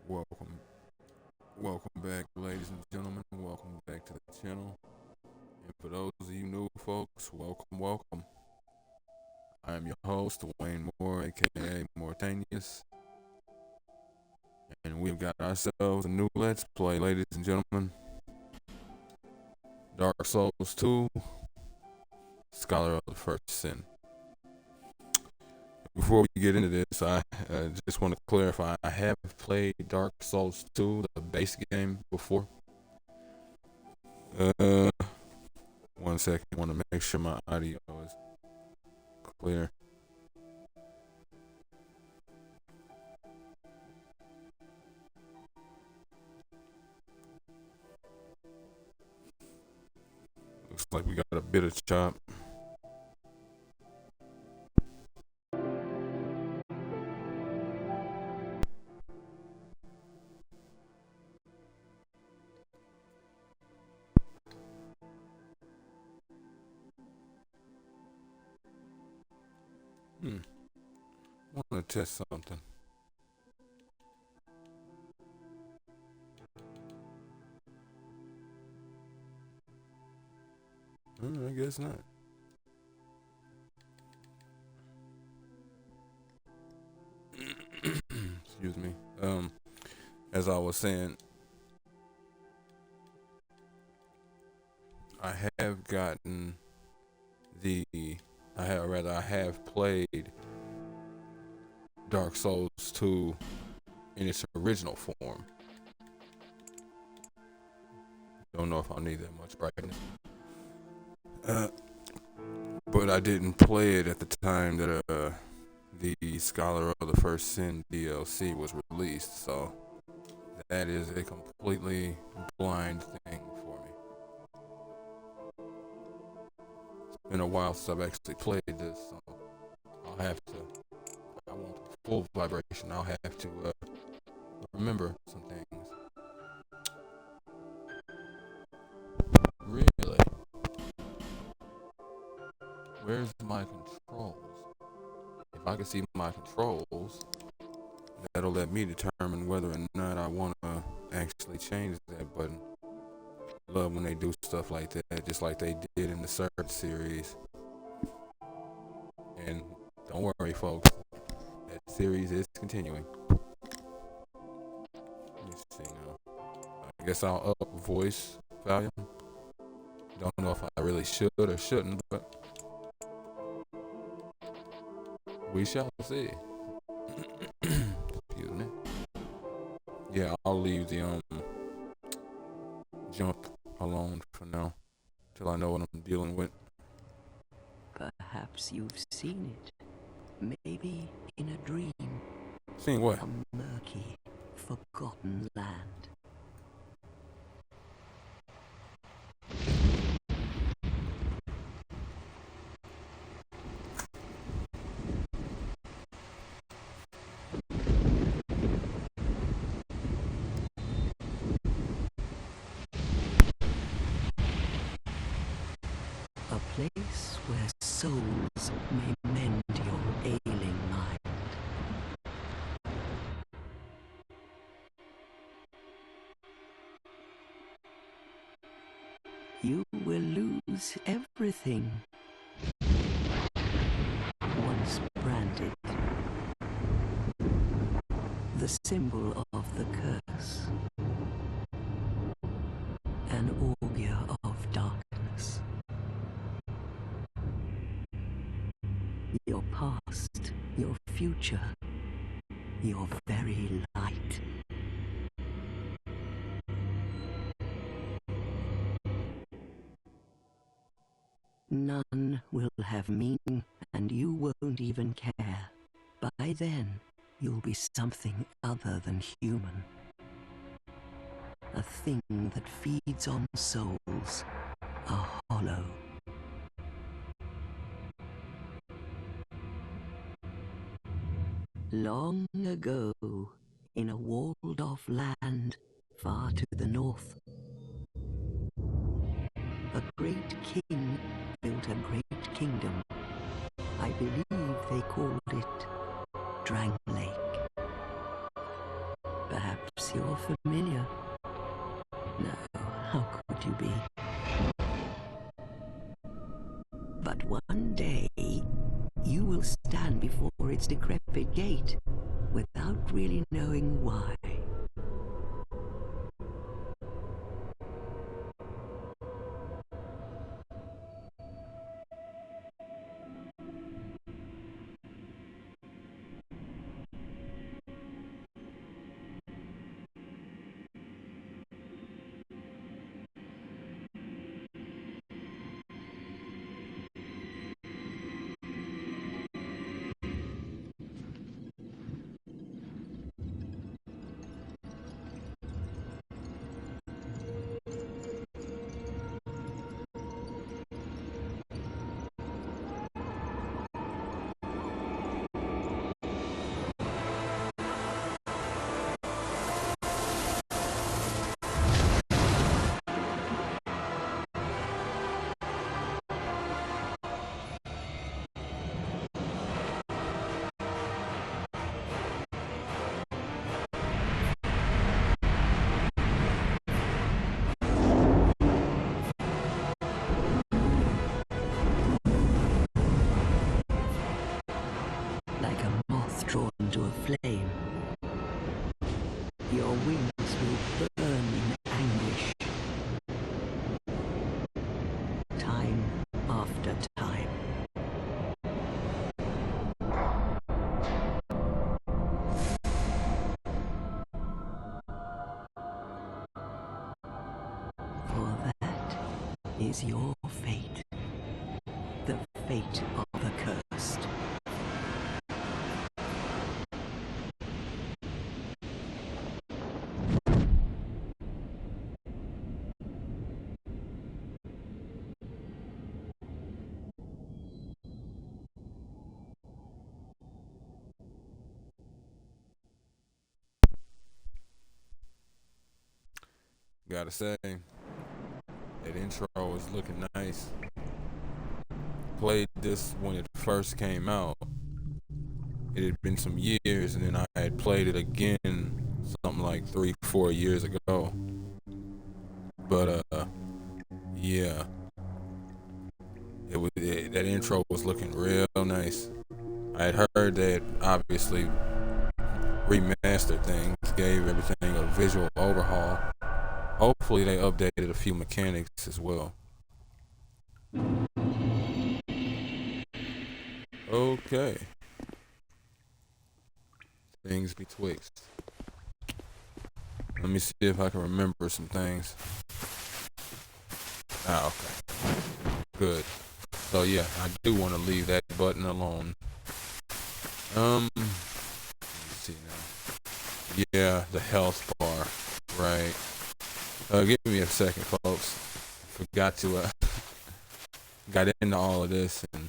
Welcome, welcome back, ladies and gentlemen. Welcome back to the channel. And for those of you new folks, welcome. I am your host, Wayne Moore, aka Mortanius, and we've got ourselves a new Let's Play, ladies and gentlemen. Dark Souls 2, Scholar of the First Sin. Before we get into this, I just want to clarify, I have played Dark Souls 2, the base game, before. One second, I want to make sure my audio is clear. Looks like we got a bit of chop. I want to test something. I guess not. Excuse me. As I was saying, I have gotten I have played Dark Souls 2 in its original form. Don't know if I'll need that much brightness. But I didn't play it at the time that the Scholar of the First Sin DLC was released, so that is a completely blind thing for me. It's been a while since I've actually played this, so I want full vibration. I'll have to remember some things. Really? Where's my controls? If I can see my controls, that'll let me determine whether or not I want to actually change that button. Love when they do stuff like that, just like they did in the Search series. And don't worry, folks, that series is continuing. Let me see now. I guess I'll up voice volume. Don't know if I really should or shouldn't, but we shall see. Excuse me. Yeah, I'll leave the jump alone for now, till I know what I'm dealing with. Perhaps you've seen it. Maybe in a dream. Seeing what? A murky, forgotten land. A place where souls may mend your ailing mind. You will lose everything. Once branded, the symbol of the curse, an augur of darkness. Your past, your future, your very light. None will have meaning, and you won't even care. By then, you'll be something other than human. A thing that feeds on souls, a hollow. Long ago, in a walled-off land far to the north, a great king built a great kingdom. I believe they called it Drang Lake. Perhaps you're familiar. No, how could you be? But one day, you will stand before its decrepit gate without really knowing why. Like a moth drawn to a flame, your wings will burn in anguish. Time after time. For that is your fate. The fate of the cursed. Gotta say, that intro is looking nice. Played this when it first came out. It had been some years, and then I had played it again, something like 3-4 years ago. But yeah, that intro was looking real nice. I had heard that obviously remastered things, gave everything a visual overhaul. Hopefully they updated a few mechanics as well. Okay. Things betwixt. Let me see if I can remember some things. Okay. Good. So yeah, I do want to leave that button alone. Let me see now. Yeah, the health bar. Right. Give me a second, folks. Forgot to got into all of this and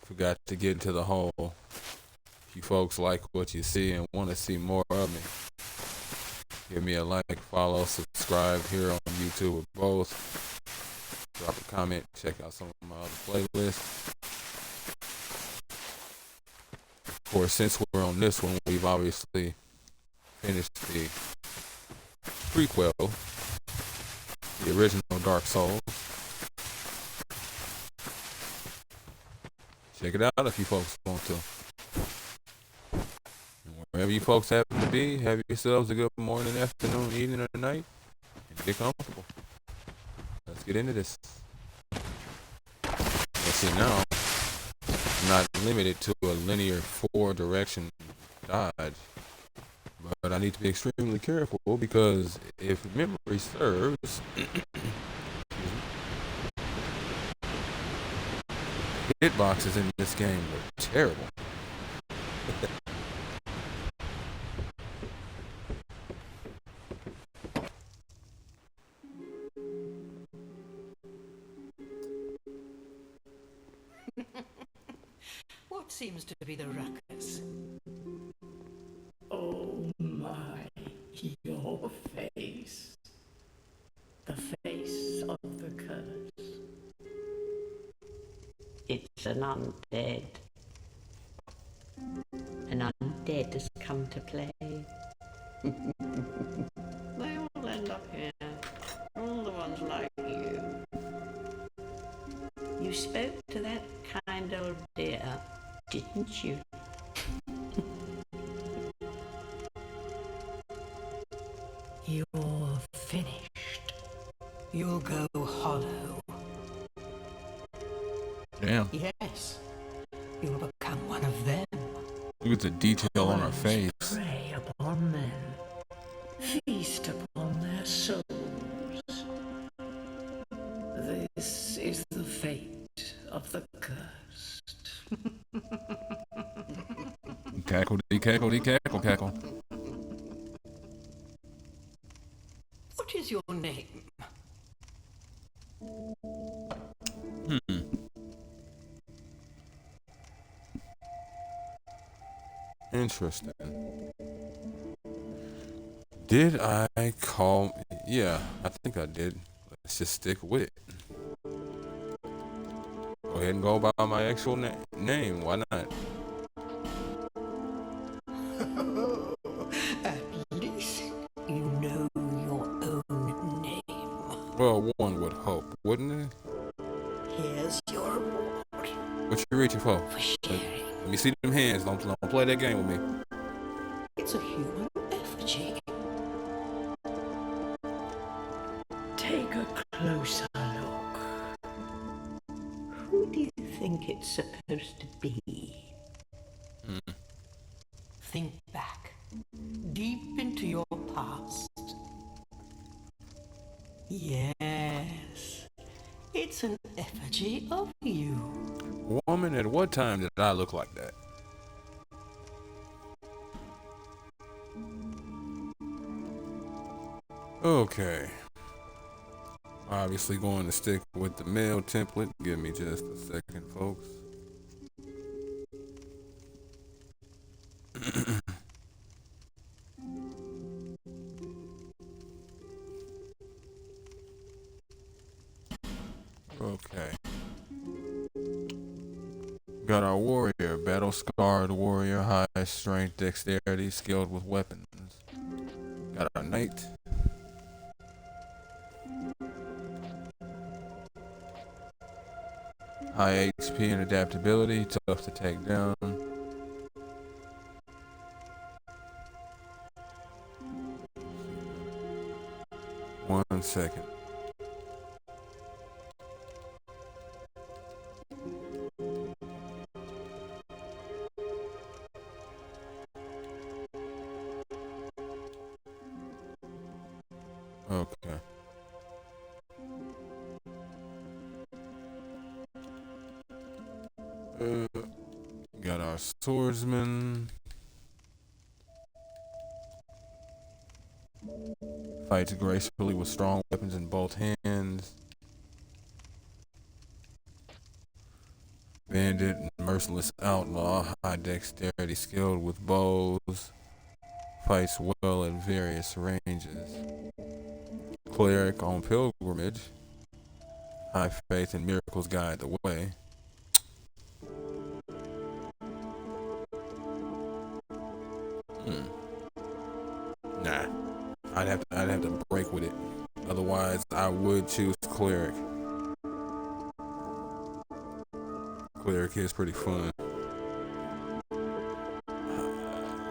forgot to get into the whole. If you folks like what you see and want to see more of me, give me a like, follow, subscribe here on YouTube or both. Drop a comment, check out some of my other playlists. Of course, since we're on this one, we've obviously finished the prequel, the original Dark Souls. Check it out if you folks want to. And wherever you folks happen to be, have yourselves a good morning, afternoon, evening, or night, and get comfortable. Let's get into this. Let's see now. I'm not limited to a linear 4-direction dodge, but I need to be extremely careful because if memory serves, hitboxes in this game were terrible. What seems to be the ruckus? Oh my, your face. The face of the curse. It's an undead. An undead has come to play. They all end up here. All the ones like you. You spoke to that kind old dear, didn't you? You're finished. You'll go hollow. Damn. Yes. You'll become one of them. Look at the detail on her face. Prey upon men. Feast upon their souls. This is the fate of the cursed. Cackle, cackle, cackle. What is your name? Interesting. Did I call? Yeah, I think I did. Let's just stick with it. Go ahead and go by my actual name. Why not? At least you know your own name. Well, one would hope, wouldn't it? Here's your reward What you reaching for? for sharing. Let me see them hands. Don't play that game with me. It's a human effigy. Take a closer look. Who do you think it's supposed to be? Think back, deep into your past. Yes, it's an effigy of you. Woman, at what time did I look like that? Okay. Obviously going to stick with the male template. Give me just a second, folks. Okay. Got our warrior, battle scarred warrior, high strength, dexterity, skilled with weapons. Got our knight. High HP and adaptability, tough to take down. One second. Okay. Got our swordsman. Fights gracefully with strong weapons in both hands. Bandit and merciless outlaw, high dexterity, skilled with bows. Fights well at various ranges. Cleric on pilgrimage. High faith and miracles guide the way. Nah, I'd have to break with it. Otherwise, I would choose cleric. Cleric is pretty fun. Let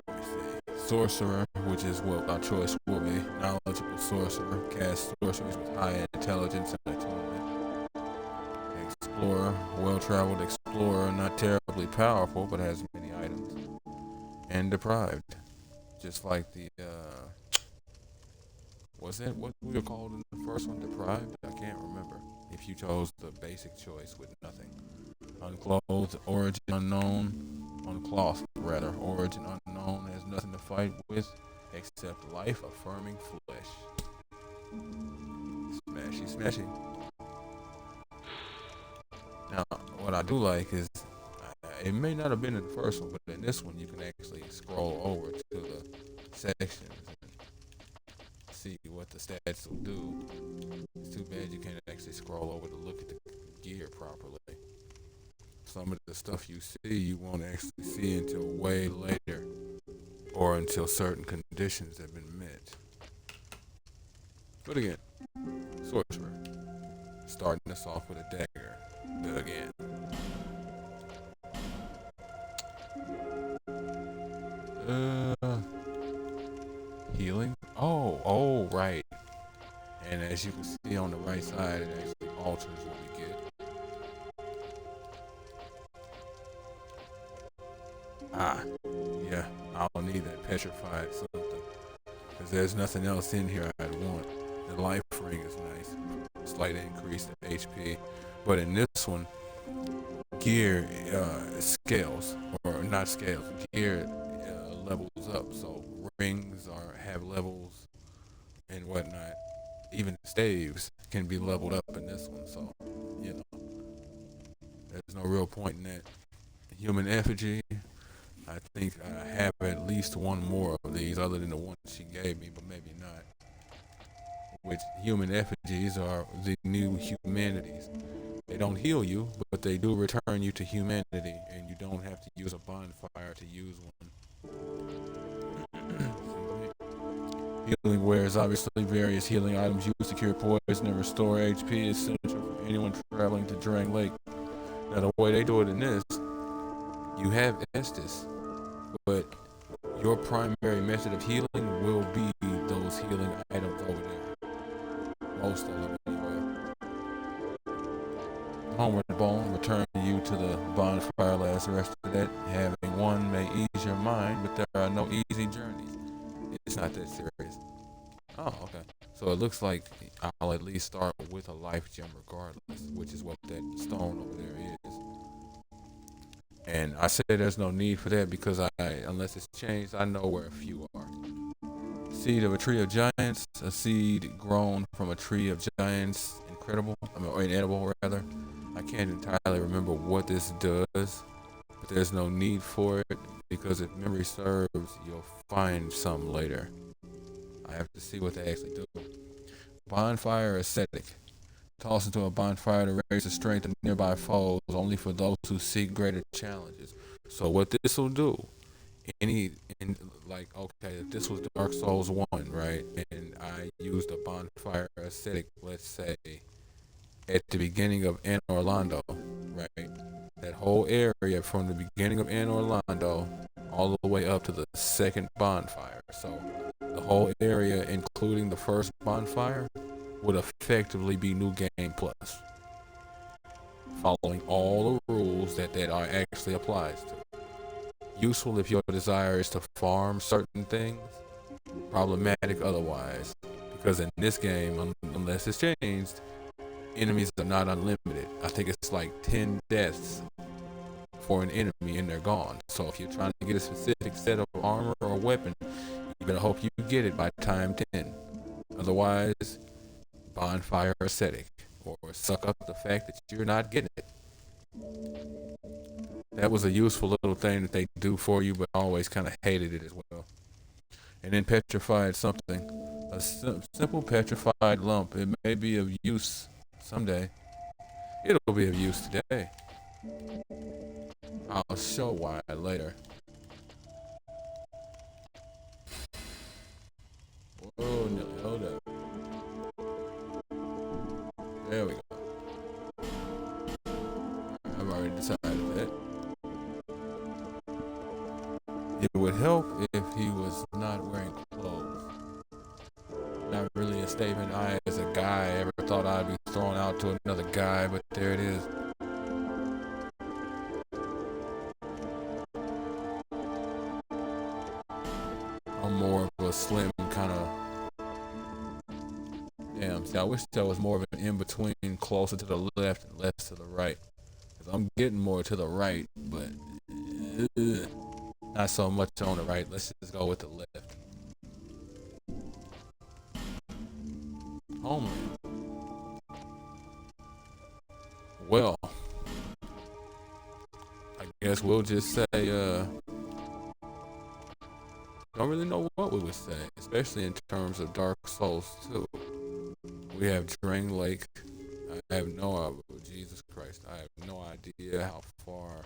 me see. Sorcerer, which is what our choice will be. Knowledgeable sorcerer, cast sorceries with high intelligence and attunement. Explorer, well-traveled explorer, not terribly powerful, but has many items. And deprived, just like the was that what we were called in the first one? Deprived? I can't remember. If you chose the basic choice with nothing. Unclothed, origin unknown. Unclothed, rather. Origin unknown, has nothing to fight with except life-affirming flesh. Smashy, smashy. Now, what I do like is, it may not have been in the first one, but in this one you can actually scroll over to the sections and see what the stats will do. It's too bad you can't actually scroll over to look at the gear properly. Some of the stuff you see, you won't actually see until way later. or until certain conditions have been met. But again, sorcerer, starting us off with a dagger. Again. Healing? Oh, right. And as you can see on the right side, it actually alters what we get. Yeah, I'll need that petrified something. Because there's nothing else in here I'd want. The life ring is nice. Slight increase to HP. But in this one, gear scales, or not scales, gear levels up. So rings have levels and whatnot. Even staves can be leveled up in this one. So, there's no real point in that. Human effigy. I think I have at least one more of these other than the one she gave me, but maybe not. Which human effigies are the new humanities. They don't heal you, but they do return you to humanity, and you don't have to use a bonfire to use one. Healing wares, obviously various healing items used to cure poison and restore HP, essential for anyone traveling to Drang Lake. Now the way they do it in this, you have Estus, but your primary method of healing will be those healing items over there. Most of them anyway. Homeward Bone return you to the bonfire last rested at. Having one may ease your mind, but there are no easy journeys. It's not that serious. Oh, okay. So it looks like I'll at least start with a life gem regardless, which is what that stone over there is. And I say there's no need for that because unless it's changed, I know where a few are. Seed of a tree of giants, a seed grown from a tree of giants, or inedible rather. I can't entirely remember what this does, but there's no need for it because if memory serves, you'll find some later. I have to see what they actually do. Bonfire ascetic. Toss into a bonfire to raise the strength of nearby foes, only for those who seek greater challenges. So what this will do, if this was Dark Souls 1, right, and I used a bonfire ascetic, let's say, at the beginning of Anne Orlando, right, that whole area from the beginning of Anne Orlando all the way up to the second bonfire. So the whole area, including the first bonfire, would effectively be New Game Plus, following all the rules that are actually applies to. Useful if your desire is to farm certain things, problematic otherwise, because in this game, unless it's changed, enemies are not unlimited. I think it's like 10 deaths for an enemy and they're gone. So if you're trying to get a specific set of armor or weapon, you better hope you get it by time 10. Otherwise, bonfire ascetic, or suck up the fact that you're not getting it. That was a useful little thing that they do for you, but I always kind of hated it as well. And then petrified something. A simple petrified lump. It may be of use someday. It'll be of use today. I'll show why later. Whoa, no, hold up. There we go. I've already decided that. It would help if he was not wearing clothes. Not really a statement I, as a guy, ever thought I'd be thrown out to another guy, but there it is. I'm more of a slim kind of... Damn, see, I wish there was more of an in-between, closer to the left and less to the right. Because I'm getting more to the right, but... not so much on the right. Let's just go with the left. Homeland. Well, I guess we'll just say, don't really know what we would say, especially in terms of Dark Souls 2. We have Drang Lake. I have Jesus Christ, I have no idea how far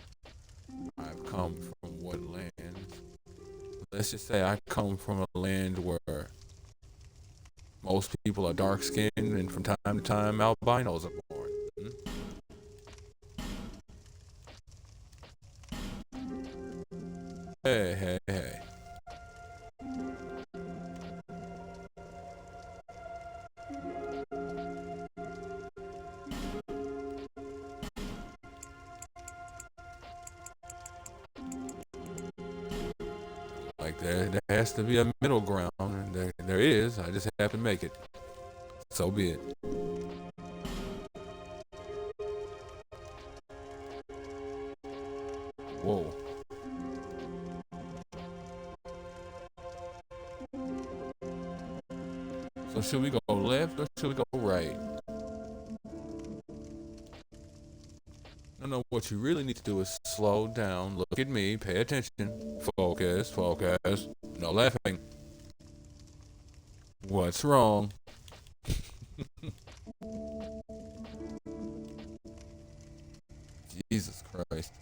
I've come from what land. let's just say I come from a land where most people are dark skinned and from time to time albinos are born. Hey, hey, hey. Like there has to be a middle ground, and there is. I just have to make it. So be it. Whoa. So should we go left or should we go right? No, what you really need to do is slow down, look at me, pay attention, focus, focus. No laughing. What's wrong? Jesus Christ.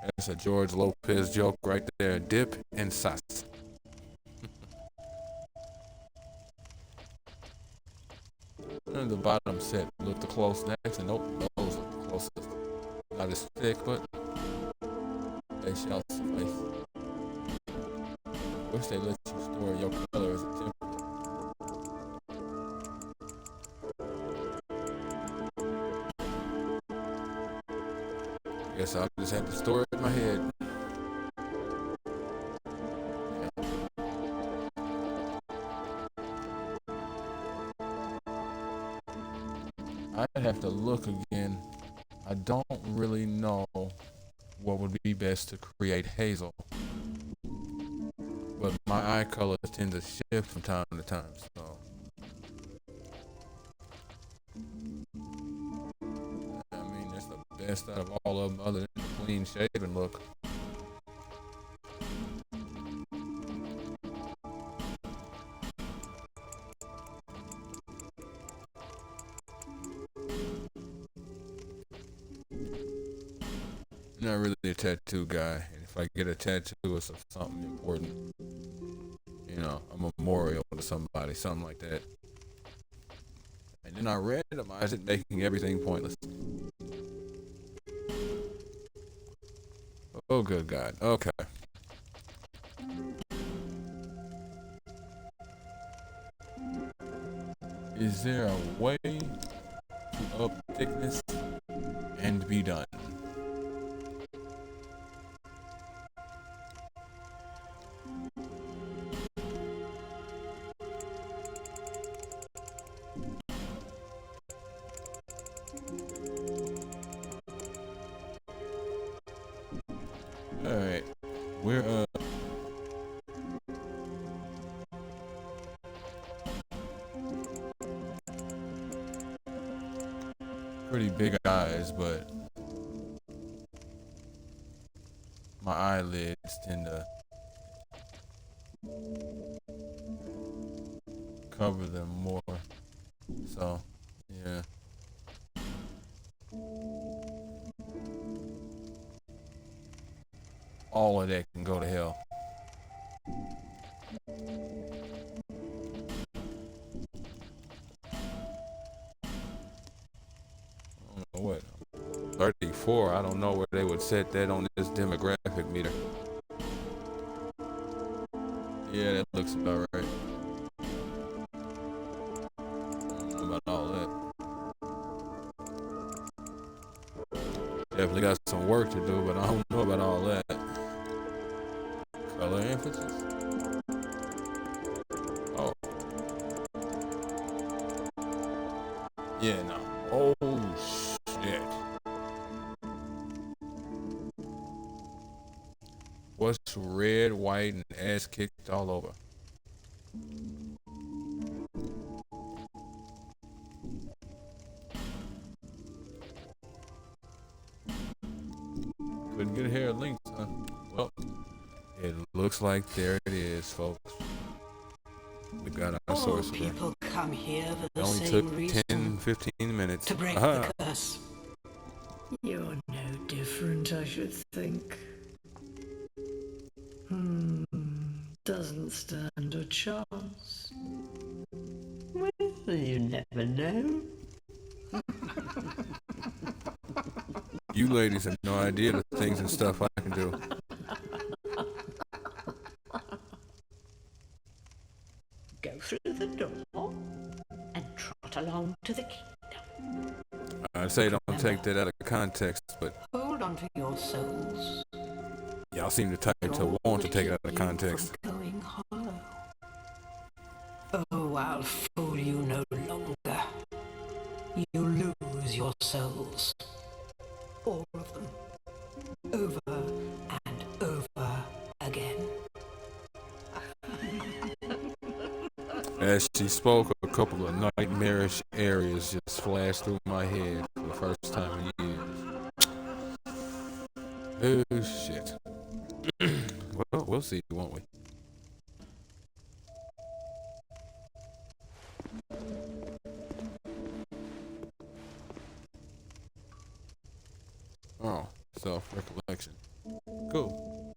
That's a George Lopez joke right there. Dip and sauce. And the bottom set look the close next, and nope, those look the closest. Not as thick, but they shall suffice. Wish they let you store your color as a template. Guess I'll just have to store it in my head. I'd have to look again. I don't really know what would be best to create hazel. But my eye colors tend to shift from time to time, so. I mean, that's the best out of all of them other than the clean shaven look. I'm not really a tattoo guy, and if I get a tattoo, it's of something important. You know, a memorial to somebody, something like that. And then I randomize it, making everything pointless. Oh, good God. Okay. Is there a way to up thickness and be done? Alright, we're pretty big eyes, but my eyelids tend to cover them more. So, yeah. All of that can go to hell. I don't know what. 34, I don't know where they would set that on this demographic meter. Yeah, that looks about right. I don't know about all that. Definitely got some work to do, but I don't know about all that. Color emphasis? Oh. Yeah, no. Oh, shit. What's red, white, and ass kicked all over? Couldn't get hair linked, huh? Well, it looks like there it is, folks. We got our All sorcerer. people come here for It the only same took reason. 10-15 minutes. To break Aha. the curse. You're no different, I should think. doesn't stand a chance. Well, you never know. You ladies have no idea the things and stuff I can do. Go through the door and trot along to the kingdom. I'd say don't take that out of context, but Hold on to your souls. y'all seem the type to want to take it out of context. From going hollow. Oh, I'll fool you no longer. You lose your souls. All of them. Over and over again. As she spoke, a couple of nightmarish areas just flashed through my head for the first time in years. Oh, shit. Well, we'll see, won't we? Oh, self-recollection. Cool.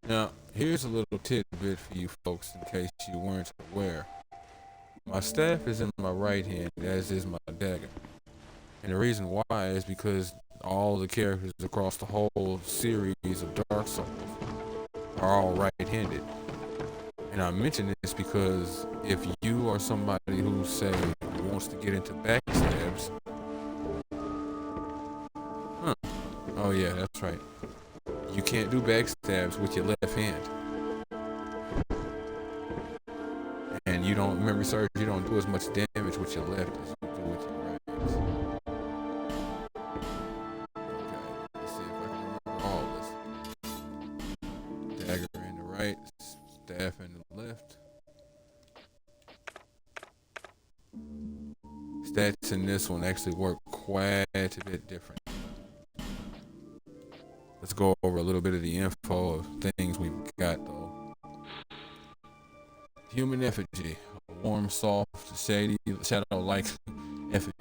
Now, here's a little tidbit for you folks in case you weren't aware. My staff is in my right hand, as is my dagger. And the reason why is because all the characters across the whole series of Dark Souls are all right-handed. And I mention this because if you are somebody who, say, wants to get into backstabs... Oh yeah, that's right. You can't do backstabs with your left hand. And you don't, memory serves, you don't do as much damage with your left as you do with your right. Okay, let's see if I can remember all this. Dagger in the right, staff in the left. Stats in this one actually work quite a bit different. Let's go over a little bit of the info of things we've got though. Human effigy, a warm, soft, shady, shadow-like effigy.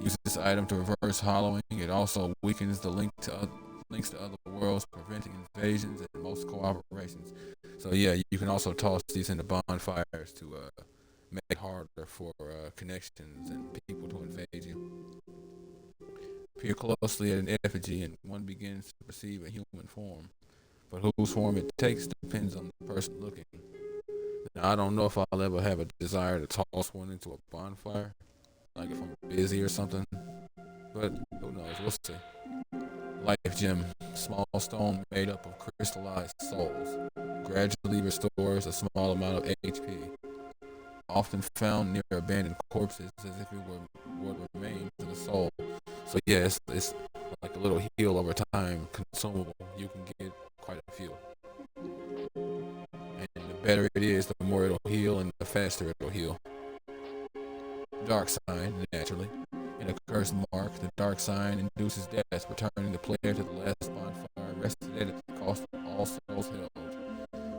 Use this item to reverse hollowing. It also weakens the links to other worlds, preventing invasions and most cooperations. So yeah, you can also toss these into bonfires to make it harder for connections and people to invade you. Peer closely at an effigy and one begins to perceive a human form. But whose form it takes depends on the person looking. Now, I don't know if I'll ever have a desire to toss one into a bonfire, like if I'm busy or something, but who knows, we'll see. Life gem, small stone made up of crystallized souls, gradually restores a small amount of HP. Often found near abandoned corpses as if it were what remains of the soul. So yeah, it's like a little heal over time, consumable. You can get quite a few. And the better it is, the more it'll heal and the faster it'll heal. Dark sign, naturally. In a cursed mark, the dark sign induces death, returning the player to the last bonfire rested at the cost of all souls held.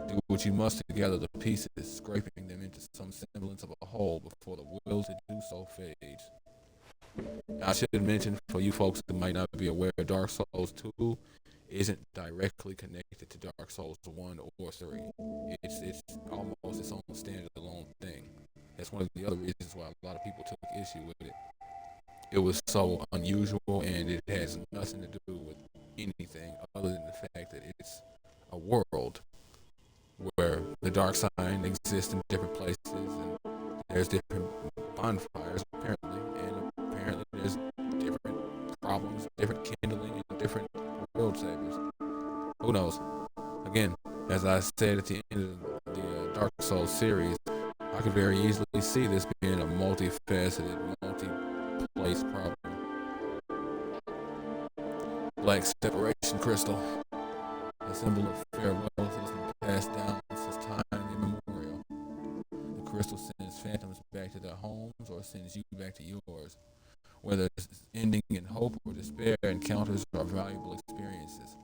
Do what you must to gather the pieces, scraping them into some semblance of a whole before the will to do so fades. I should mention for you folks who might not be aware, Dark Souls 2 isn't directly connected to Dark Souls 1 or 3. It's almost its own standalone thing. That's one of the other reasons why a lot of people took issue with it. It was so unusual and it has nothing to do with anything other than the fact that it's a world where the dark sign exists in different places and there's different bonfires apparently, and apparently there's different problems, different kindling, and different world savers. Who knows? Again, as I said at the end of the Dark Souls series, I could very easily see this being a multifaceted, multi-place problem. Black separation crystal, a symbol of farewell that has been passed down since time immemorial. The crystal sends phantoms back to their homes or sends you back to yours. Whether it's ending in hope or despair, encounters are valuable experiences.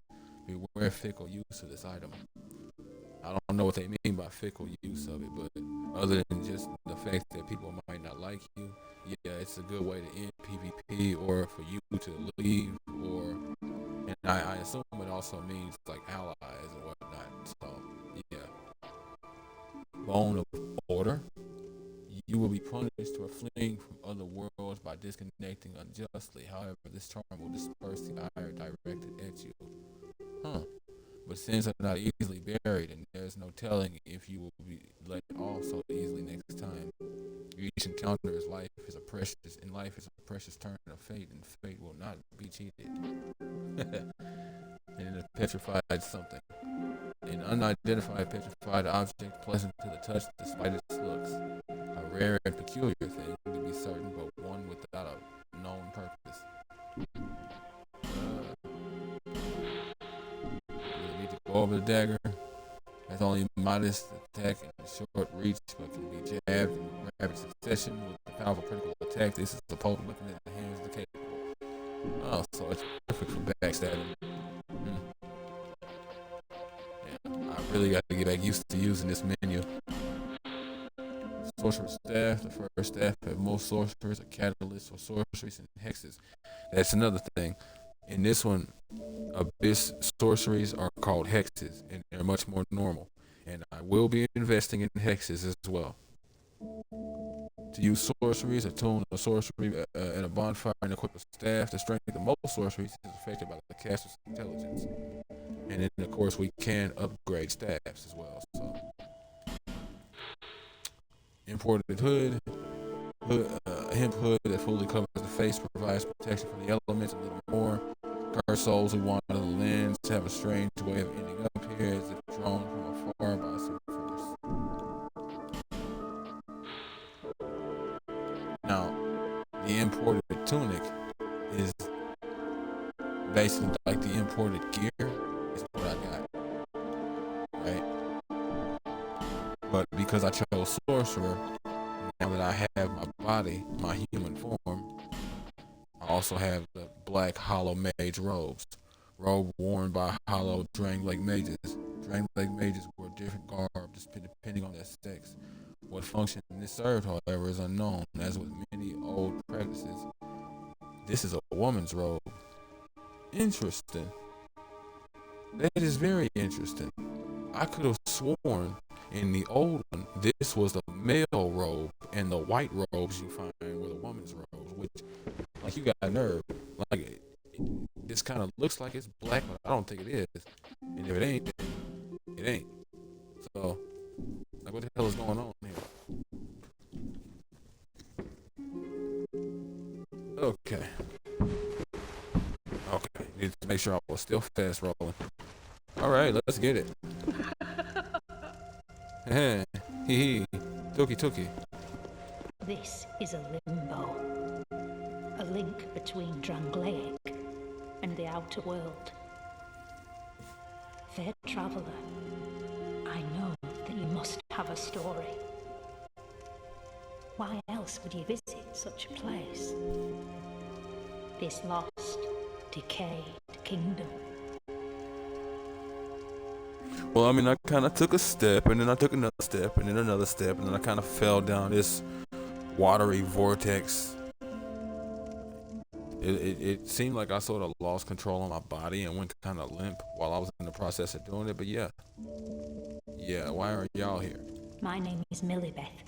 Beware fickle use of this item. I don't know what they mean by fickle use of it, but other than just the fact that people might not like you, yeah, it's a good way to end PvP or for you to leave, or, and I assume it also means like allies and whatnot. So, yeah. bone of order. You will be punished for fleeing from other worlds by disconnecting unjustly. However, this charm will disperse the ire directed at you. But sins are not easily buried, and there's no telling if you will be let off so easily next time. Each encounter is life is a precious turn of fate, and fate will not be cheated. And a petrified something. An unidentified petrified object pleasant to the touch despite its looks. A rare and peculiar thing, to be certain, but one without a known purpose. You need to go over the dagger. Has only modest attack and short reach, but can be jabbed in rapid succession with the powerful critical attack. This is a potent weapon in the hands of the capable. Oh, so it's perfect for backstabbing. Yeah, I really got to get back used to using this menu. Sorcerer's Staff. The first staff have most sorcerers, a catalyst for sorceries and hexes. That's another thing. In this one, abyss sorceries are called hexes, and they're much more normal. And I will be investing in hexes as well. To use sorceries, attune a sorcery at a bonfire and equip a staff. The strength of most sorceries is affected by the caster's intelligence. And then, of course, we can upgrade staffs as well. So, imported hood, hemp hood that fully covers the face, provides protection from the elements, a little more. Cursed souls who wander the lens have a strange way of ending up here as if drawn from afar by some force. Now, the imported tunic is basically like the imported gear is what I got, right? But because I chose sorcerer, now that I have my body, my human form, I also have the black hollow mage robe worn by hollow Drangleic mages. Drangleic mages wear different garbs depending on their sex. What function this served, however, is unknown. As with many old practices, this is a woman's robe. Interesting. That is very interesting. I could have sworn in the old one, this was the male robe, and the white robes you find were the woman's robes, which, like, you got a nerve. Like, this kind of looks like it's black, but I don't think it is. And if it ain't, it ain't. So, like, what the hell is going on here? Okay. Need to make sure I was still fast rolling. Alright, let's get it. Hee hee. Tuki. This is a limbo. A link between Drangleic and the outer world. Fair traveller, I know that you must have a story. Why else would you visit such a place? This lost, decayed kingdom. Well, I mean, I kind of took a step, and then I took another step, and then another step, and then I kind of fell down this watery vortex. It seemed like I sort of lost control of my body and went kind of limp while I was in the process of doing it, but yeah, why are y'all here? My name is Millibeth.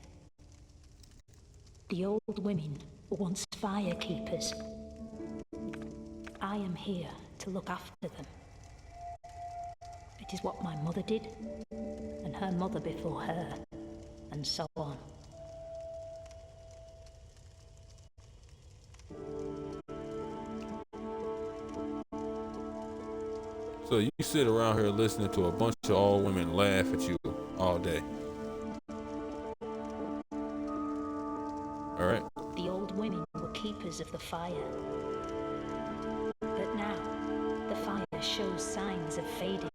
The old women were once fire keepers. I am here to look after them. It is what my mother did, and her mother before her, and so on. So you sit around here listening to a bunch of old women laugh at you all day. Alright. The old women were keepers of the fire. But now, the fire shows signs of fading.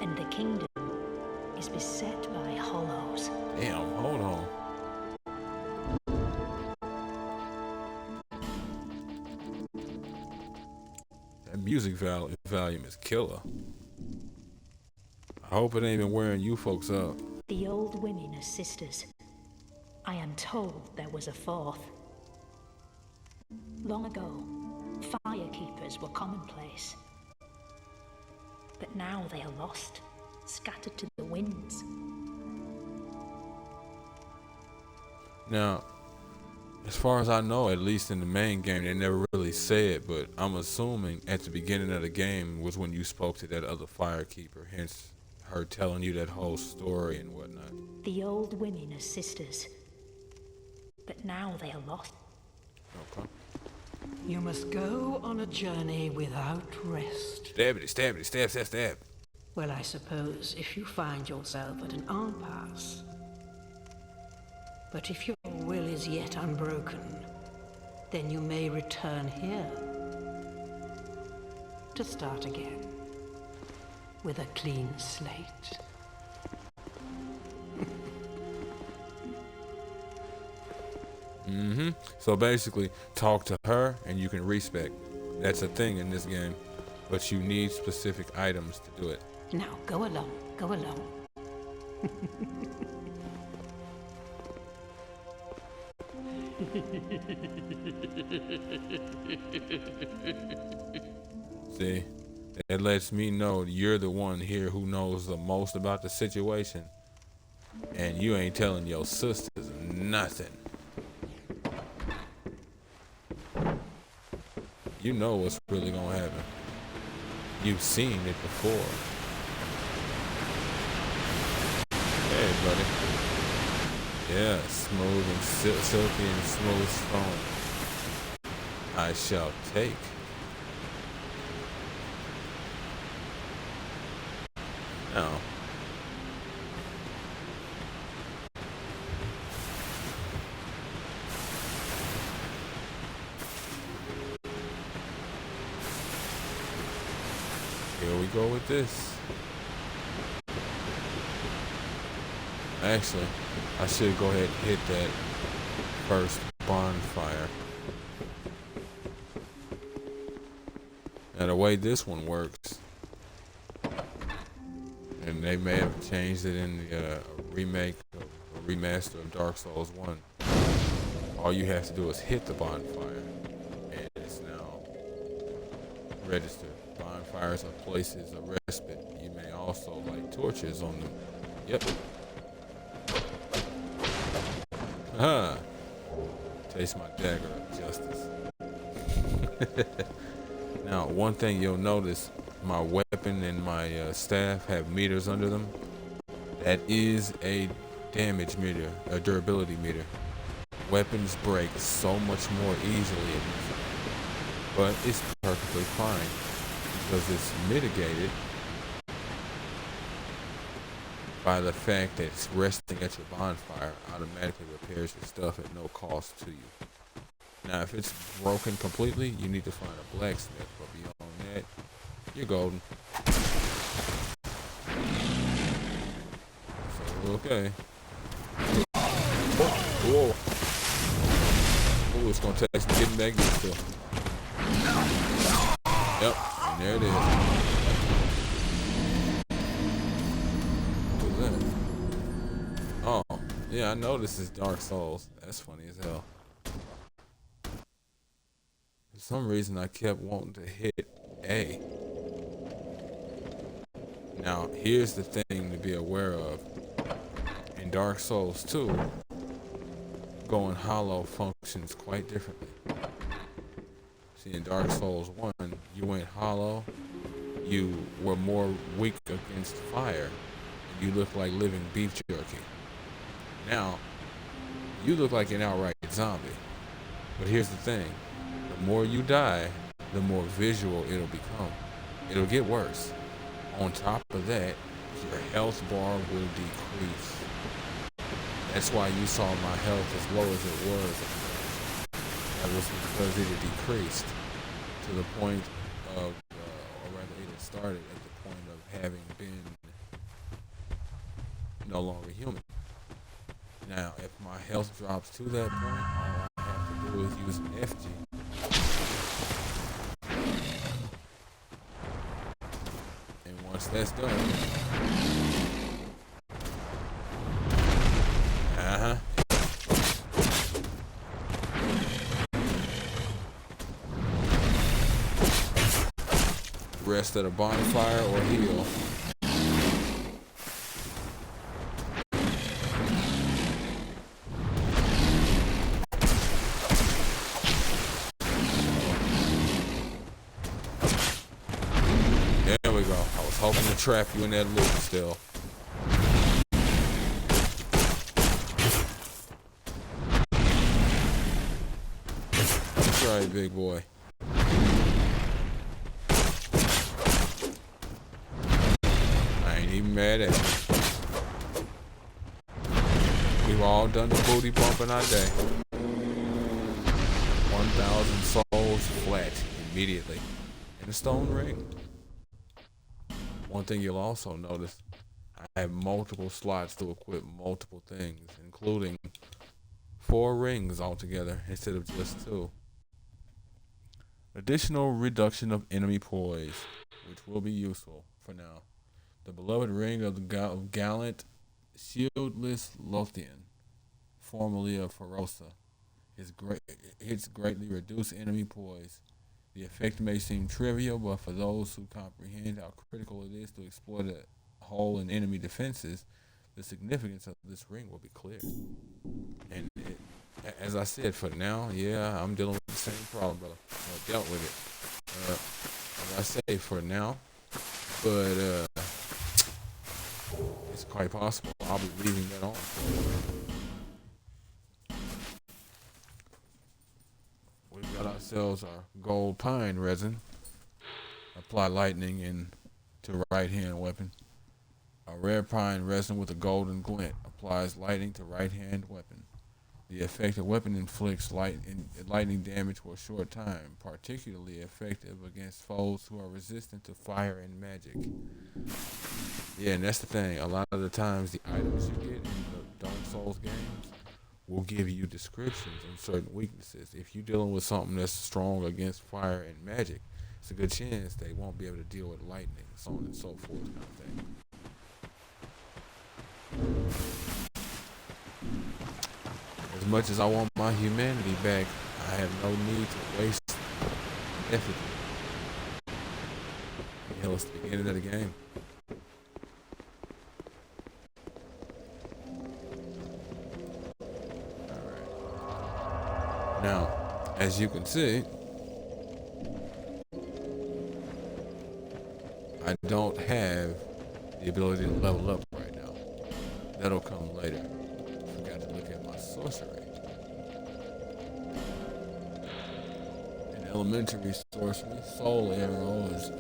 And the kingdom is beset by hollows. Damn, hold on. That music volume is killer. I hope it ain't been wearing you folks up. The old women are sisters. I am told there was a fourth. Long ago, fire keepers were commonplace. But now they are lost, scattered to the winds. Now, as far as I know, at least in the main game, they never really say it, but I'm assuming at the beginning of the game was when you spoke to that other firekeeper, hence her telling you that whole story and whatnot. The old women are sisters, but now they are lost. Okay. You must go on a journey without rest. Stab. Well, I suppose if you find yourself at an impasse. But if your will is yet unbroken, then you may return here to start again with a clean slate. So basically, talk to her and you can respec. That's a thing in this game, but you need specific items to do it. Now, go along. See, that lets me know you're the one here who knows the most about the situation, and you ain't telling your sisters nothing. You know what's really gonna happen. You've seen it before. Hey, buddy. Yeah, smooth and silky and smooth stone. I shall take. Now, here we go with this. Actually, I should go ahead and hit that first bonfire. Now the way this one works, and they may have changed it in the remake or remaster of Dark Souls 1. All you have to do is hit the bonfire, and it's now registered. Bonfires are places of respite. You may also light torches on them. Yep. Taste my dagger of justice. Now, one thing you'll notice, my weapon and my staff have meters under them. That is a damage meter, a durability meter. Weapons break so much more easily, but it's perfectly fine because it's mitigated by the fact that it's resting at your bonfire automatically repairs your stuff at no cost to you. Now, if it's broken completely, you need to find a blacksmith, but beyond that, you're golden. So, okay. Whoa. Oh, it's gonna take some getting back used to. Yep, and there it is. What was that? Oh, yeah, I know this is Dark Souls. That's funny as hell. For some reason, I kept wanting to hit A. Now, here's the thing to be aware of. In Dark Souls 2, going hollow functions quite differently. See, in Dark Souls 1, you went hollow, you were more weak against fire, and you looked like living beef jerky. Now, you look like an outright zombie. But here's the thing. The more you die, the more visual it'll become. It'll get worse. On top of that, your health bar will decrease. That's why you saw my health as low as it was. That was because it had decreased to the point of, or rather it had started at the point of having been no longer human. Now, if my health drops to that point, all I have to do is use an FG. And once that's done, rest at a bonfire or heal. we go. I was hoping to trap you in that loop still. That's right, big boy. I ain't even mad at you. We've all done the booty bump in our day. 1,000 souls flat immediately in a stone ring. One thing you'll also notice, I have multiple slots to equip multiple things, including 4 rings altogether instead of just 2. Additional reduction of enemy poise, which will be useful for now. The beloved ring of the gallant, shieldless Lothian, formerly of Ferosa. Hits greatly reduce enemy poise. The effect may seem trivial, but for those who comprehend how critical it is to exploit a hole in enemy defenses, the significance of this ring will be clear. And as I said, for now, yeah, I'm dealing with the same problem, brother. I dealt with it. As I say, for now, but it's quite possible I'll be leaving that on. We've got ourselves our gold pine resin. Apply lightning into right hand weapon. A rare pine resin with a golden glint applies lightning to right hand weapon. The effective weapon inflicts lightning damage for a short time, particularly effective against foes who are resistant to fire and magic. Yeah, and that's the thing. A lot of the times the items you get in the Dark Souls games will give you descriptions on certain weaknesses. If you're dealing with something that's strong against fire and magic, it's a good chance they won't be able to deal with lightning, so on and so forth, kind of thing. As much as I want my humanity back, I have no need to waste effort. Hell, it's the beginning of the game. Alright. Now, as you can see, I don't have the ability to level up right now. That'll come later. Forgot to look at my sorcery. In elementary sorcery, soul arrow is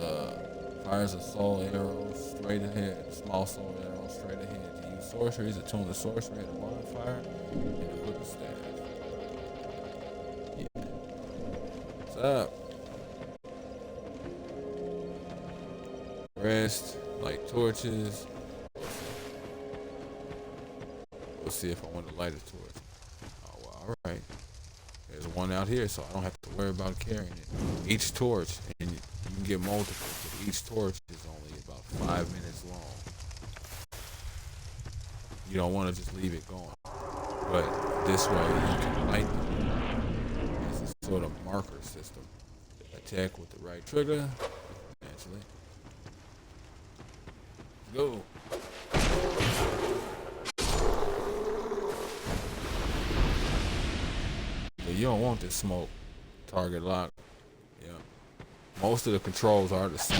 fires a soul arrow straight ahead, small soul arrow straight ahead. To use sorceries, attune the sorcery at a bonfire and equip a staff. Yeah. What's up? Rest, light torches. We'll see if I want to light a torch. Oh, well, alright. There's one out here, so I don't have to worry about carrying it. Each torch, and you can get multiple, but each torch is only about 5 minutes long. You don't want to just leave it going. But this way, you can light them. It's a sort of marker system. Attack with the right trigger, naturally. Go. But you don't want this smoke. Target lock. Yeah. Most of the controls are the same,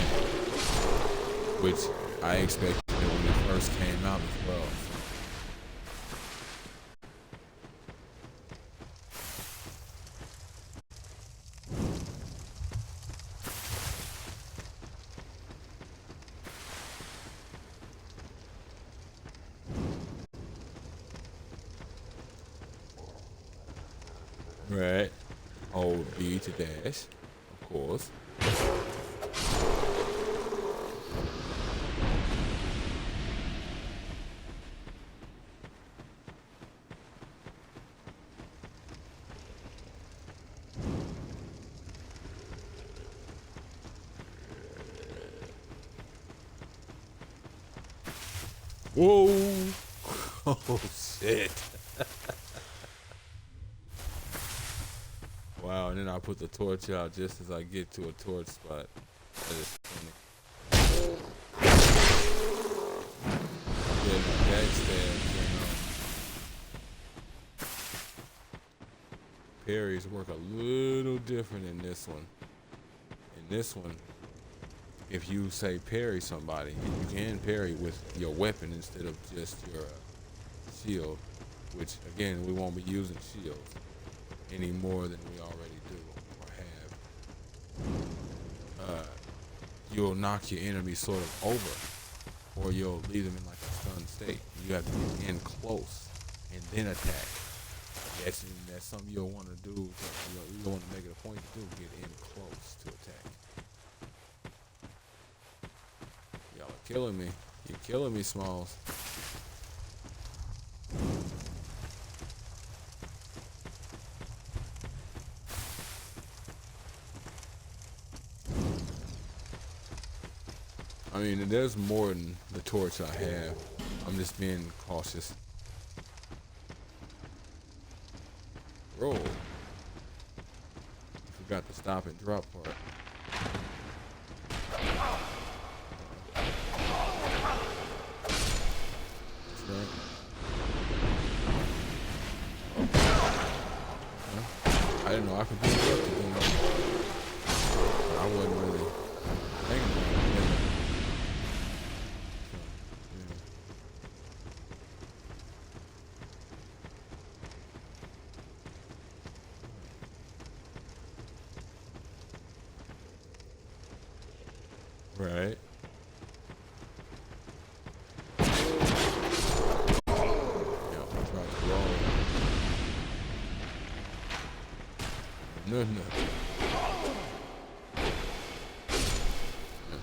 which I expected when it first came out as well. Right. Hold B to dash, of course. Whoa! Oh shit! Wow, and then I put the torch out just as I get to a torch spot. That is funny. Yeah, no, backstabs and parries work a little different in this one. In this one, if you say parry somebody, you can parry with your weapon instead of just your shield, which again, we won't be using shields any more than we already do or have. You'll knock your enemy sort of over, or you'll leave them in like a stunned state. You have to get in close and then attack. That's something you'll want to do. You don't want to make it a point to do. Get in close to attack. Y'all are killing me. You're killing me, Smalls. I mean, there's more than the torch I have. I'm just being cautious. Roll. Forgot the stop and drop part. That's right. I didn't know I could be interrupted. I wasn't really thinking about it. Right. Yeah, try to roll. No. Yeah.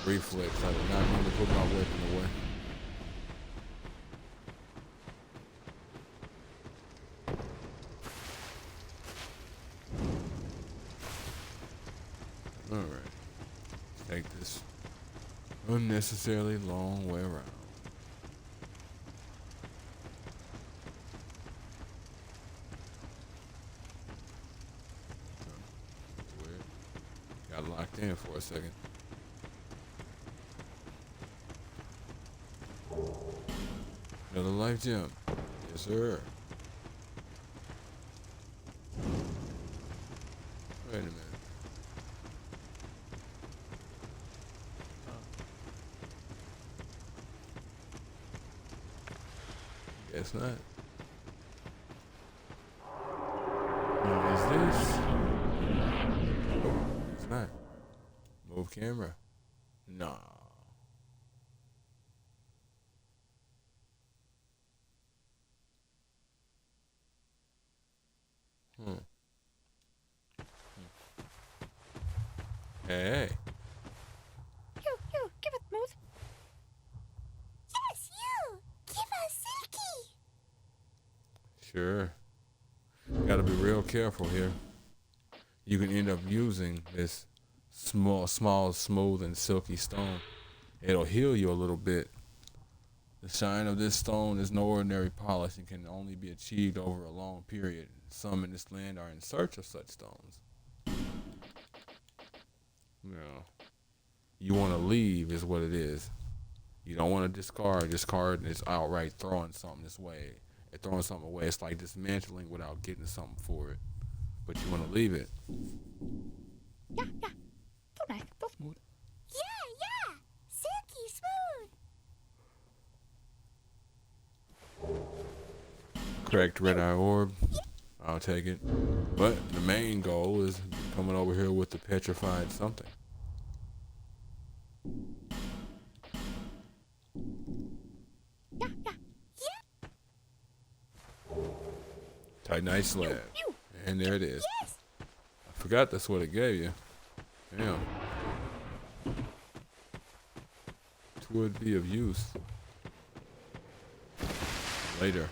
Reflex. I did not mean to put my weapon away. Alright. Take this unnecessarily long way around. That's weird. Got locked in for a second. Another life gem. Yes, sir. Wait a minute. Guess not. What is this? Oh, it's not. Move camera. Nah. Hey. You, give it smooth. Yes, you! Give us Silky! Sure. Gotta be real careful here. You can end up using this small, smooth, and silky stone. It'll heal you a little bit. The shine of this stone is no ordinary polish and can only be achieved over a long period. Some in this land are in search of such stones. You want to leave is what it is. You don't want to discard. Discard is outright throwing something this way. Throwing something away. It's like dismantling without getting something for it. But you want to leave it. Yeah. So nice, so smooth. Yeah. Silky smooth. Correct red eye orb. I'll take it. But the main goal is coming over here with the petrified something. Yeah. Titanite slab. And there it is. Yes. I forgot that's what it gave you. Damn. It would be of use. Later.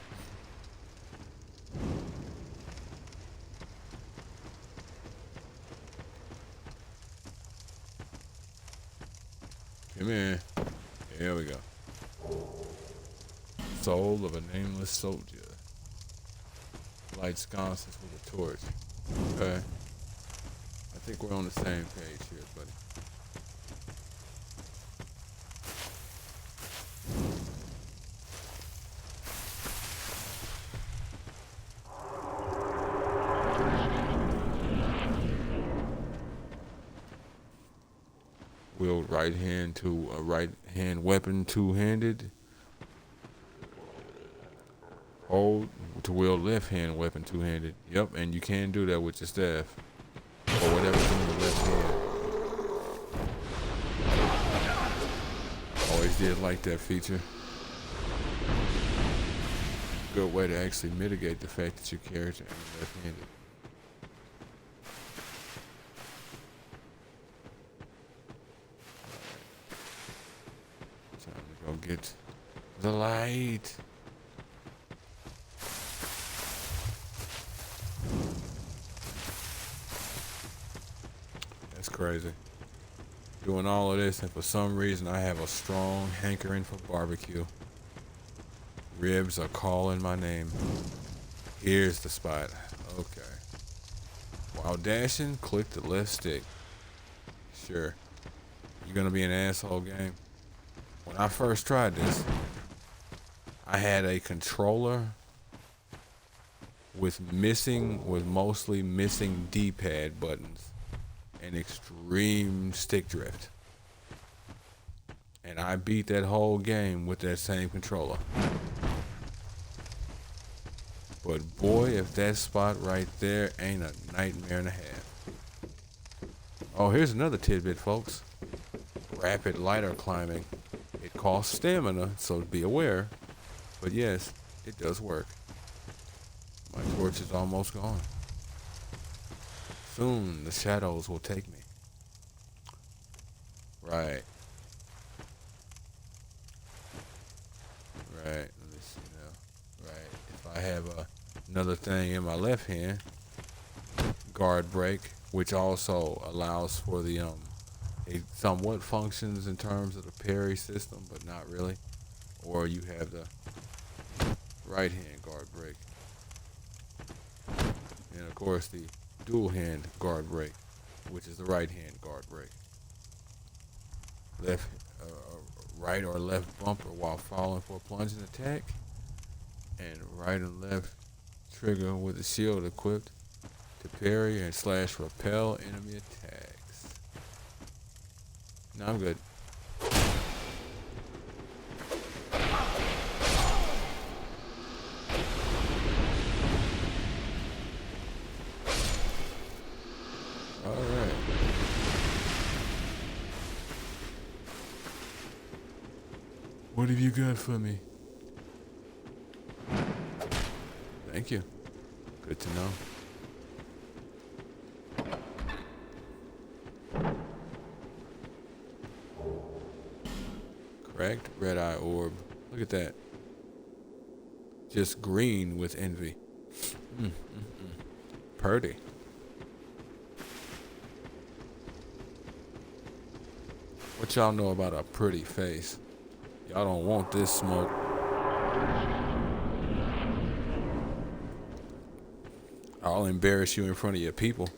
Come here. Here we go. Soul of a nameless soldier. Light sconces with a torch. Okay. I think we're on the same page here, buddy. We'll wield right hand to a right hand weapon two-handed. Hold to wield left hand weapon two-handed. Yep, and you can do that with your staff. Or whatever's in the left hand. Always did like that feature. Good way to actually mitigate the fact that your character ain't left-handed. Time to go get the light. That's crazy. Doing all of this, and for some reason I have a strong hankering for barbecue. Ribs are calling my name. Here's the spot. Okay. While dashing, click the left stick. Sure. You're gonna be an asshole, game. When I first tried this, I had a controller with mostly missing D-pad buttons and extreme stick drift. And I beat that whole game with that same controller. But boy, if that spot right there ain't a nightmare and a half. Oh, here's another tidbit, folks. Rapid ladder climbing. It costs stamina, so be aware. But yes, it does work. My torch is almost gone. Soon the shadows will take me. Right. Right. Let me see now. Right. If I have another thing in my left hand, guard break, which also allows for the it somewhat functions in terms of the parry system, but not really. Or you have the right hand guard break, and of course the dual hand guard break, which is the right hand guard break. Left, right or left bumper while falling for a plunging attack, and right and left trigger with the shield equipped to parry and slash repel enemy attacks. Now I'm good. Alright. What have you got for me? Thank you. Good to know. Correct. Red eye orb. Look at that. Just green with envy. Purdy. What y'all know about a pretty face? Y'all don't want this smoke. I'll embarrass you in front of your people.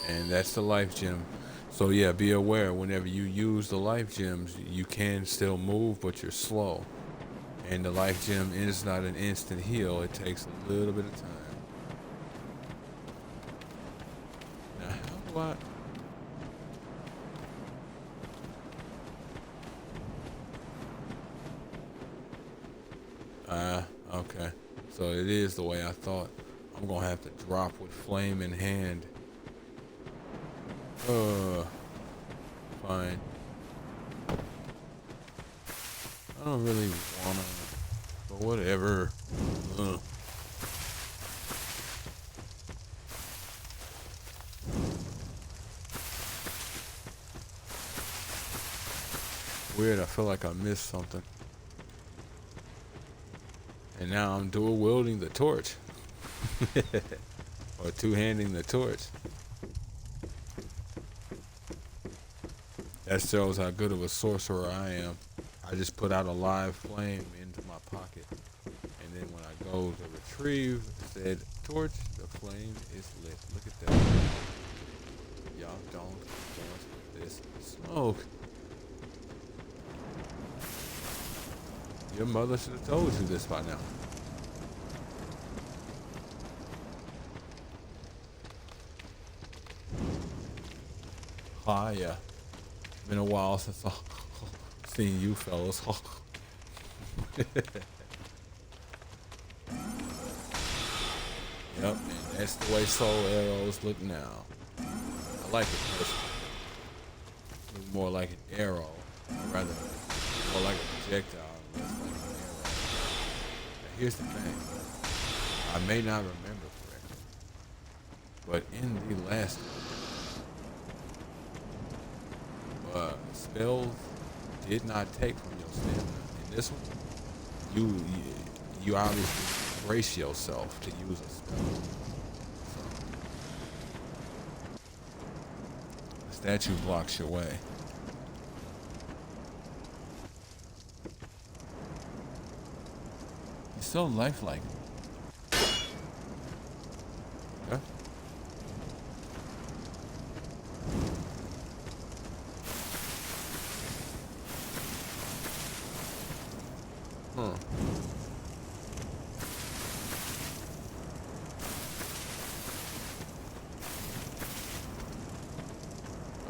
And that's the life gem. So yeah, be aware whenever you use the life gems, you can still move, but you're slow. And the life gem is not an instant heal. It takes a little bit of time. Now, how do I... okay. So it is the way I thought. I'm gonna have to drop with flame in hand. Fine. I don't really wanna, but whatever. Weird, I feel like I missed something. And now I'm dual wielding the torch. Or two-handing the torch. That shows how good of a sorcerer I am. I just put out a live flame into my pocket. And then when I go to retrieve said torch, the flame is lit. Look at that. Y'all don't want this smoke. Your mother should have told you this by now. Hi, yeah. Been a while since I've seen you fellas. Yep, and that's the way soul arrows look now. I like it personally. Look more like an arrow, or rather, more like a projectile, less like an arrow. Now, here's the thing. I may not remember correctly, but in the last spells did not take from your stamina. In this one, you obviously brace yourself to use a spell. So, the statue blocks your way. He's so lifelike. Okay. Huh.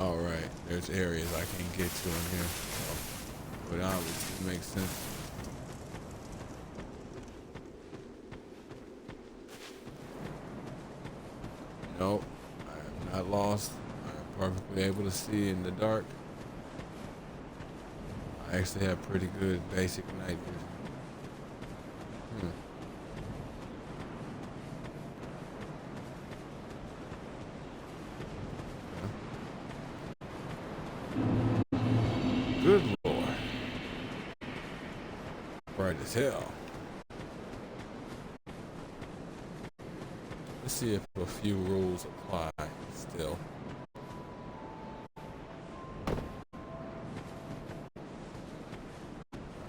All right, there's areas I can't get to in here, so, but obviously it makes sense. Nope, I am not lost. I am perfectly able to see in the dark. I actually have pretty good basic night vision. Good lord. Bright as hell. Let's see if a few rules apply still.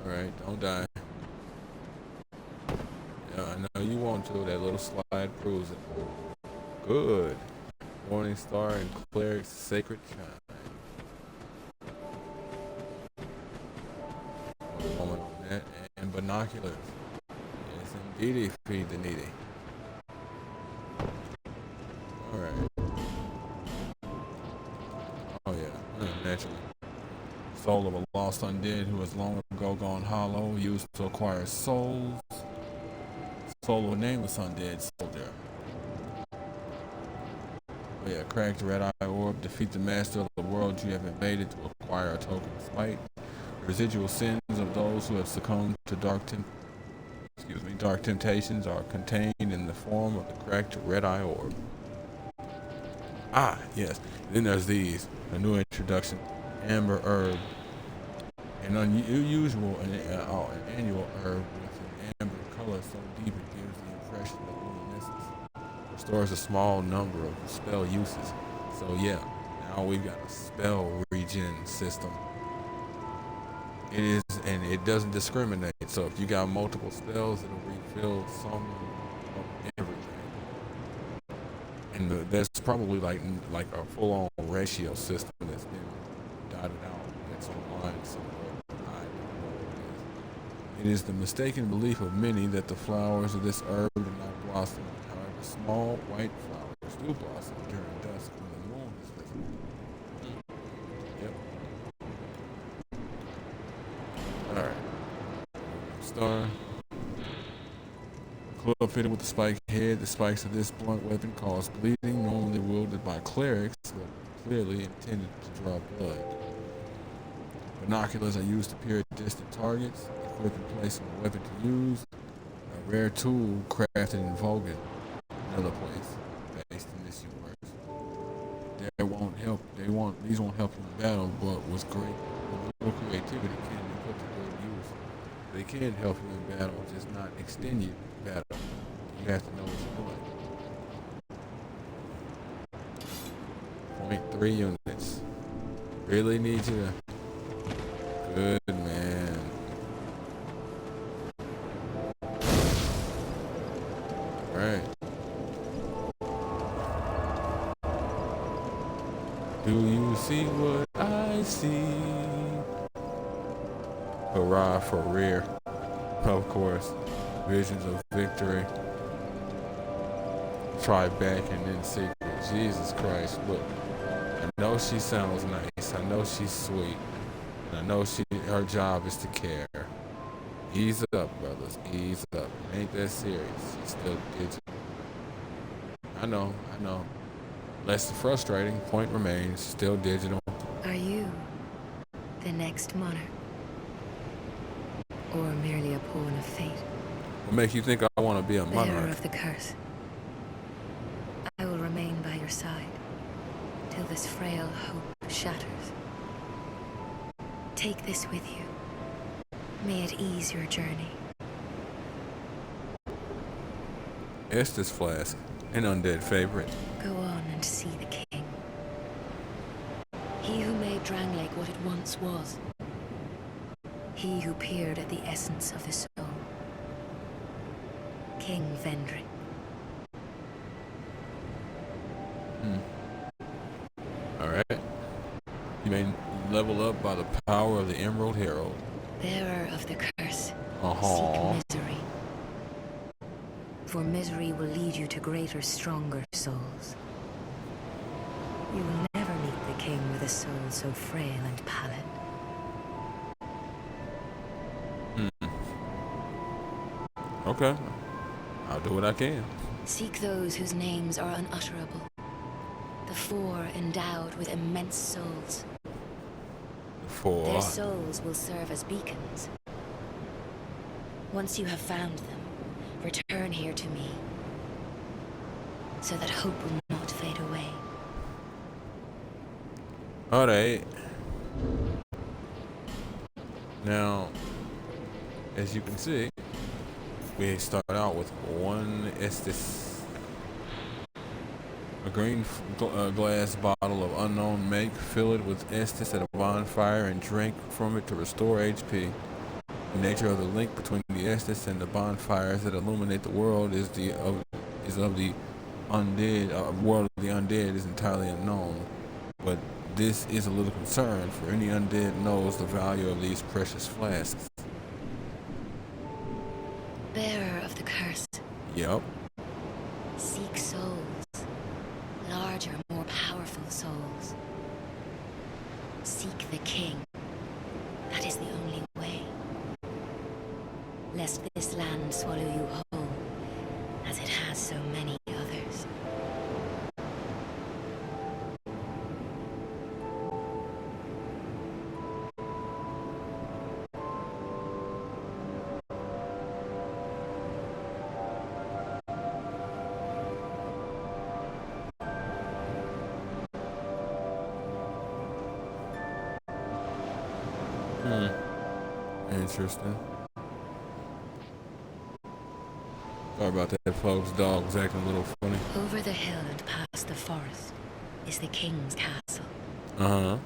Alright, don't die. Yeah, I know you want to. That little slide proves it. Good. Morning star and cleric's sacred chime. One woman on that. And binoculars. Yes, indeedy, feed the needy. Alright. Oh yeah, naturally. Soul of a lost undead who has long ago gone hollow, used to acquire souls. Soul of a nameless undead soldier. Oh yeah, cracked red-eye orb, defeat the master of the world you have invaded to acquire a token of spite. The residual sins of those who have succumbed to dark temptations are contained in the form of the cracked red-eye orb. Ah, yes. Then there's these. A new introduction. Amber herb. An unusual an annual herb with an amber color so deep it gives the impression of luminescence. Restores a small number of spell uses. So yeah, now we've got a spell regen system. It is, and it doesn't discriminate. So if you got multiple spells, it'll refill some of everything. And there's probably like a full-on ratio system that's been dotted out that's online somewhere. It is the mistaken belief of many that the flowers of this herb do not blossom. However, small white flowers do blossom during dusk when the moon is visible. Yep. Alright. Star. Club fitted with the spike head. The spikes of this blunt weapon cause bleeding, normally wielded by clerics, but clearly intended to draw blood. Binoculars are used to peer at distant targets. Equip and place on a weapon to use. A rare tool crafted in Vogan, another place based in this universe. These won't help you in battle, but with little creativity can be put to good use. They can help you in battle, just not extend you in battle. You have to know what you're doing. 0.3 units. Really need you to. Good man. Alright. Do you see what I see? Hurrah for rear. Of course. Visions of victory. Try back and then secret. Jesus Christ, look. I know she sounds nice. I know she's sweet. And I know her job is to care. Ease up, brothers. Ease up. It ain't that serious. She's still digital. I know. Less frustrating. Point remains. Still digital. Are you the next monarch? Or merely a pawn of fate? What makes you think I want to be a monarch? Bearer of the curse. I will remain by your side till this frail hope shatters. Take this with you. May it ease your journey. Estes flask, an undead favorite. Go on and see the king. He who made Dranglake what it once was. He who peered at the essence of the soul. King Vendrick. Alright. You may level up by the power of the Emerald Herald. Bearer of the curse. Uh-huh. Seek misery. For misery will lead you to greater, stronger souls. You will never meet the king with a soul so frail and pallid. Okay. I'll do what I can. Seek those whose names are unutterable. The four endowed with immense souls. Their souls will serve as beacons. Once you have found them, return here to me, so that hope will not fade away. Alright. Now, as you can see, we start out with one Estes. A green glass bottle of unknown make. Fill it with Estes at a bonfire and drink from it to restore HP. The nature of the link between the Estes and the bonfires that illuminate the world is of the undead. World of the undead is entirely unknown, but this is a little concern, for any undead knows the value of these precious flasks. Bearer of the curse. Yep. Seek souls. Larger, more powerful souls. Seek the king. That is the only way. Lest this land swallow you whole, as it has so many others. Interesting. Sorry about that, folks. Dog's acting a little funny. Over the hill and past the forest is the king's castle. Uh-huh.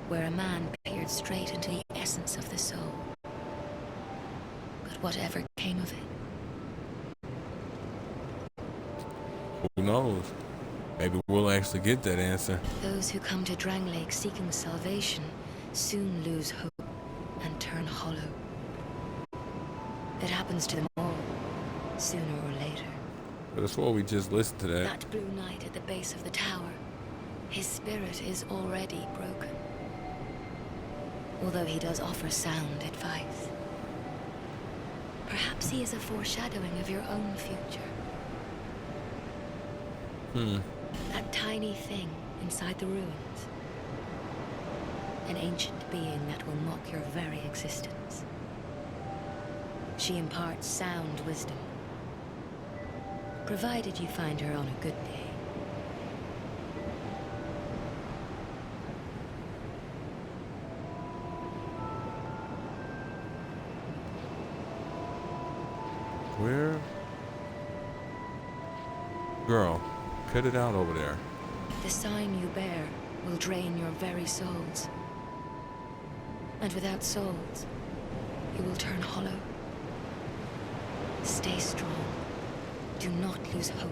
Where a man peered straight into the essence of the soul. But whatever came of it? Who knows? Maybe we'll actually get that answer. Those who come to Dranglake seeking salvation soon lose hope and turn hollow. It happens to them all, sooner or later. But that's why we just listened to that. That blue knight at the base of the tower, his spirit is already broken. Although he does offer sound advice. Perhaps he is a foreshadowing of your own future. That tiny thing inside the ruins. An ancient being that will mock your very existence. She imparts sound wisdom, provided you find her on a good day. Where? Girl, cut it out over there. The sign you bear will drain your very souls. And without souls, you will turn hollow. Stay strong. Do not lose hope.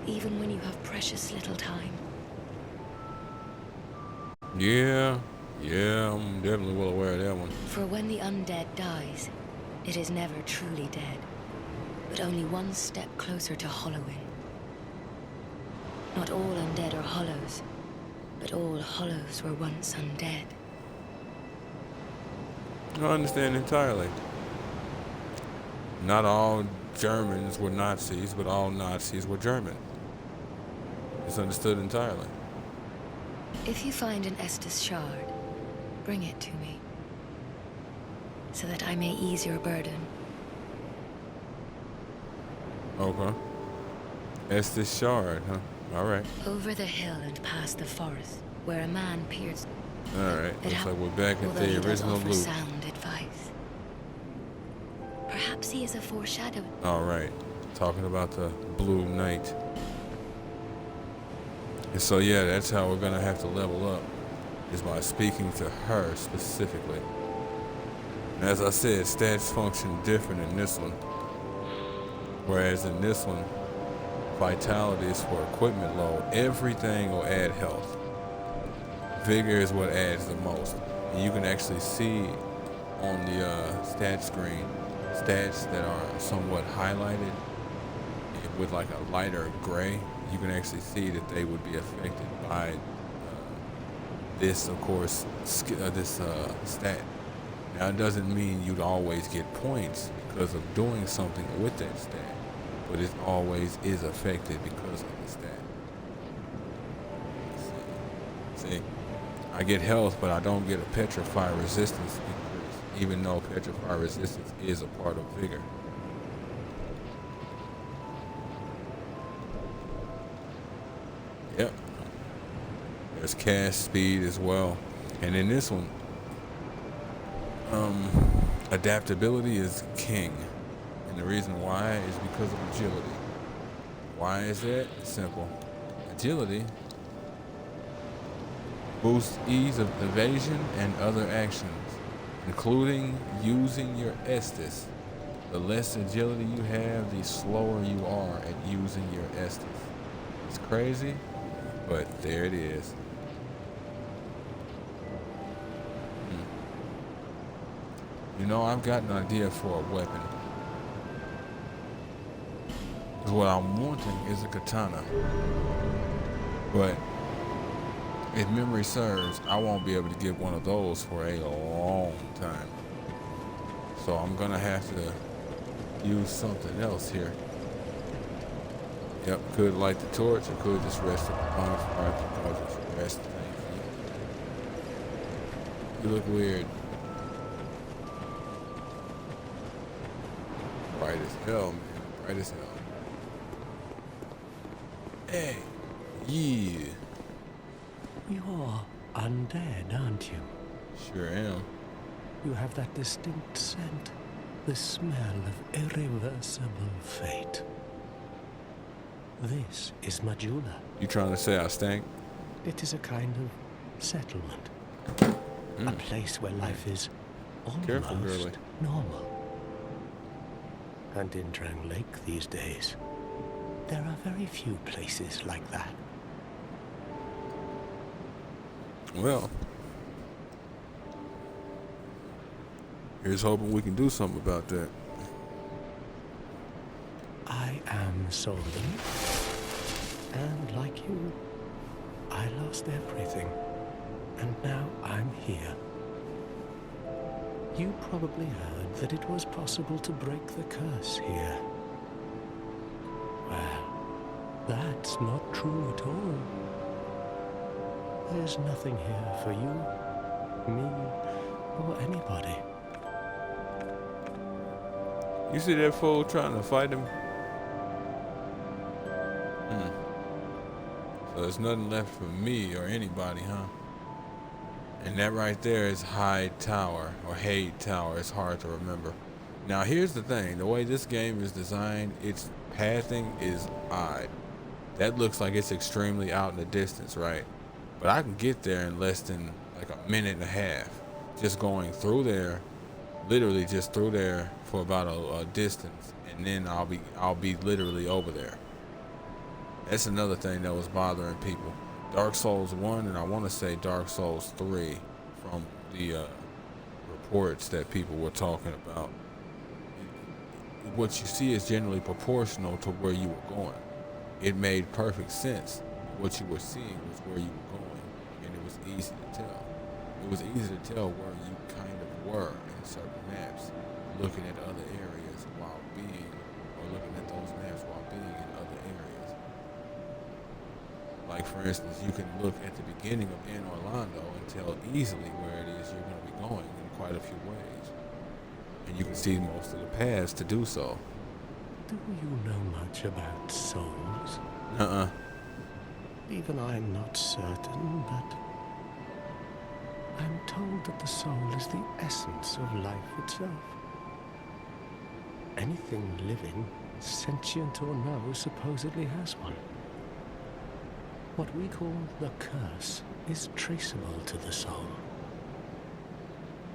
Even when you have precious little time. Yeah, I'm definitely well aware of that one. For when the undead dies, it is never truly dead, but only one step closer to hollowing. Not all undead are hollows, but all hollows were once undead. I understand entirely. Not all Germans were Nazis, but all Nazis were German. It's understood entirely. If you find an Estus shard, bring it to me, so that I may ease your burden. Okay. Estes shard, huh? Alright. Over the hill and past the forest, where a man pierced. Alright. Looks like we're back at Although the he does original offer loop. sound advice. Perhaps he is a foreshadow. Alright. Talking about the Blue Knight. And so yeah, that's how we're gonna have to level up, is by speaking to her specifically. And as I said, stats function different in this one. Whereas in this one, vitality is for equipment load. Everything will add health. Vigor is what adds the most. And you can actually see on the stat screen stats that are somewhat highlighted with like a lighter gray. You can actually see that they would be affected by this, of course, this stat. Now, it doesn't mean you'd always get points because of doing something with that stat, but it always is affected because of the stat. See, I get health, but I don't get a petrify resistance increase, even though petrify resistance is a part of vigor. Yep. There's cast speed as well. And in this one, adaptability is king. And the reason why is because of agility. Why is that? It's simple. Agility boosts ease of evasion and other actions, including using your Estus. The less agility you have, the slower you are at using your Estus. It's crazy, but there it is. You know, I've got an idea for a weapon. What I'm wanting is a katana. But if memory serves, I won't be able to get one of those for a long time. So I'm gonna have to use something else here. Yep, could light the torch or could just rest at the bonfire because it's the rest of things. You look weird. Bright as hell, man. Bright as hell. Hey, yeah. You're undead, aren't you? Sure am. You have that distinct scent, the smell of irreversible fate. This is Majula. You trying to say I stink? It is a kind of settlement. A place where life is Careful, almost girlie. normal. And in Drang Lake these days, there are very few places like that. Well, here's hoping we can do something about that. I am Solden, and like you, I lost everything, and now I'm here. You probably heard that it was possible to break the curse here. Well, that's not true at all. There's nothing here for you, me, or anybody. You see that fool trying to fight him? So there's nothing left for me or anybody, huh? And that right there is Hyde Tower, or Hyde Tower. It's hard to remember. Now here's the thing. The way this game is designed, its pathing is odd. That looks like it's extremely out in the distance, right? But I can get there in less than like a minute and a half. Just going through there, literally just through there for about a distance. And then I'll be literally over there. That's another thing that was bothering people. Dark Souls 1 and I want to say Dark Souls 3 from the reports that people were talking about. What you see is generally proportional to where you were going. It made perfect sense what you were seeing was where you were going, and it was easy to tell. It was easy to tell where you kind of were in certain maps, looking at other areas while being, or looking at those maps while being in other areas. Like for instance, you can look at the beginning of In Orlando and tell easily where it is you're going to be going in quite a few ways. And you can see most of the paths to do so. Do you know much about souls? Uh-uh. Even I'm not certain, but I'm told that the soul is the essence of life itself. Anything living, sentient or no, supposedly has one. What we call the curse is traceable to the soul.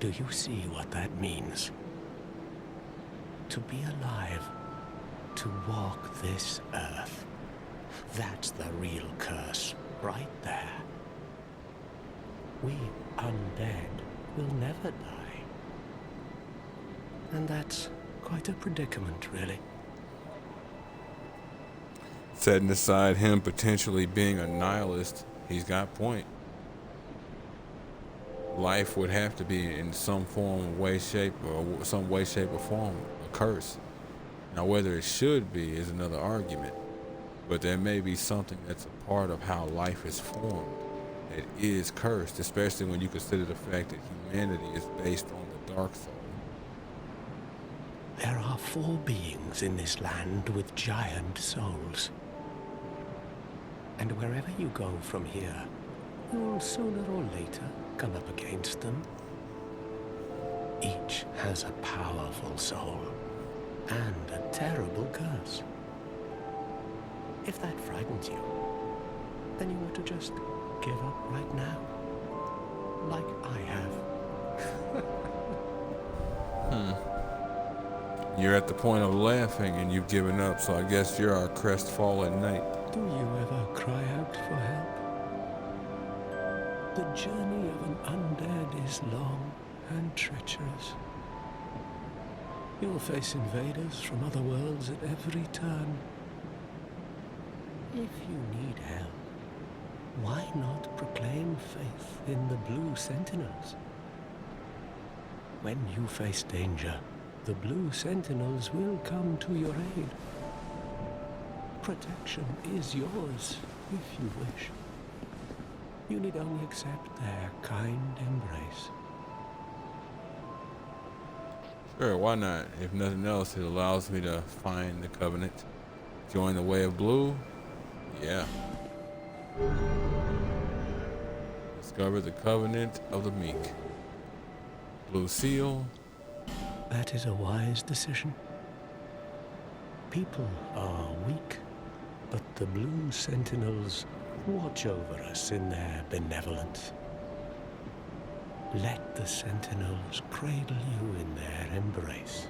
Do you see what that means? To be alive, to walk this earth. That's the real curse, right there. We undead will never die. And that's quite a predicament, really. Setting aside him potentially being a nihilist, he's got point. Life would have to be in some form, way, shape, or some way, shape, or form a curse. Now, whether it should be is another argument, but there may be something that's a part of how life is formed that is cursed, especially when you consider the fact that humanity is based on the dark soul. There are 4 beings in this land with giant souls. And wherever you go from here, you'll sooner or later come up against them. Each has a powerful soul and a terrible curse. If that frightens you, then you ought to just give up right now, like I have. You're at the point of laughing and you've given up, so I guess you're our crestfallen knight. Do you ever cry out for help? The journey of an undead is long and treacherous. You'll face invaders from other worlds at every turn. If you need help, why not proclaim faith in the Blue Sentinels? When you face danger, the Blue Sentinels will come to your aid. Protection is yours, if you wish. You need only accept their kind embrace. Sure, why not? If nothing else, it allows me to find the Covenant. Join the Way of Blue? Yeah. Discover the Covenant of the Meek. Blue Seal. That is a wise decision. People are weak, but the Blue Sentinels watch over us in their benevolence. Let the Sentinels cradle you in their embrace.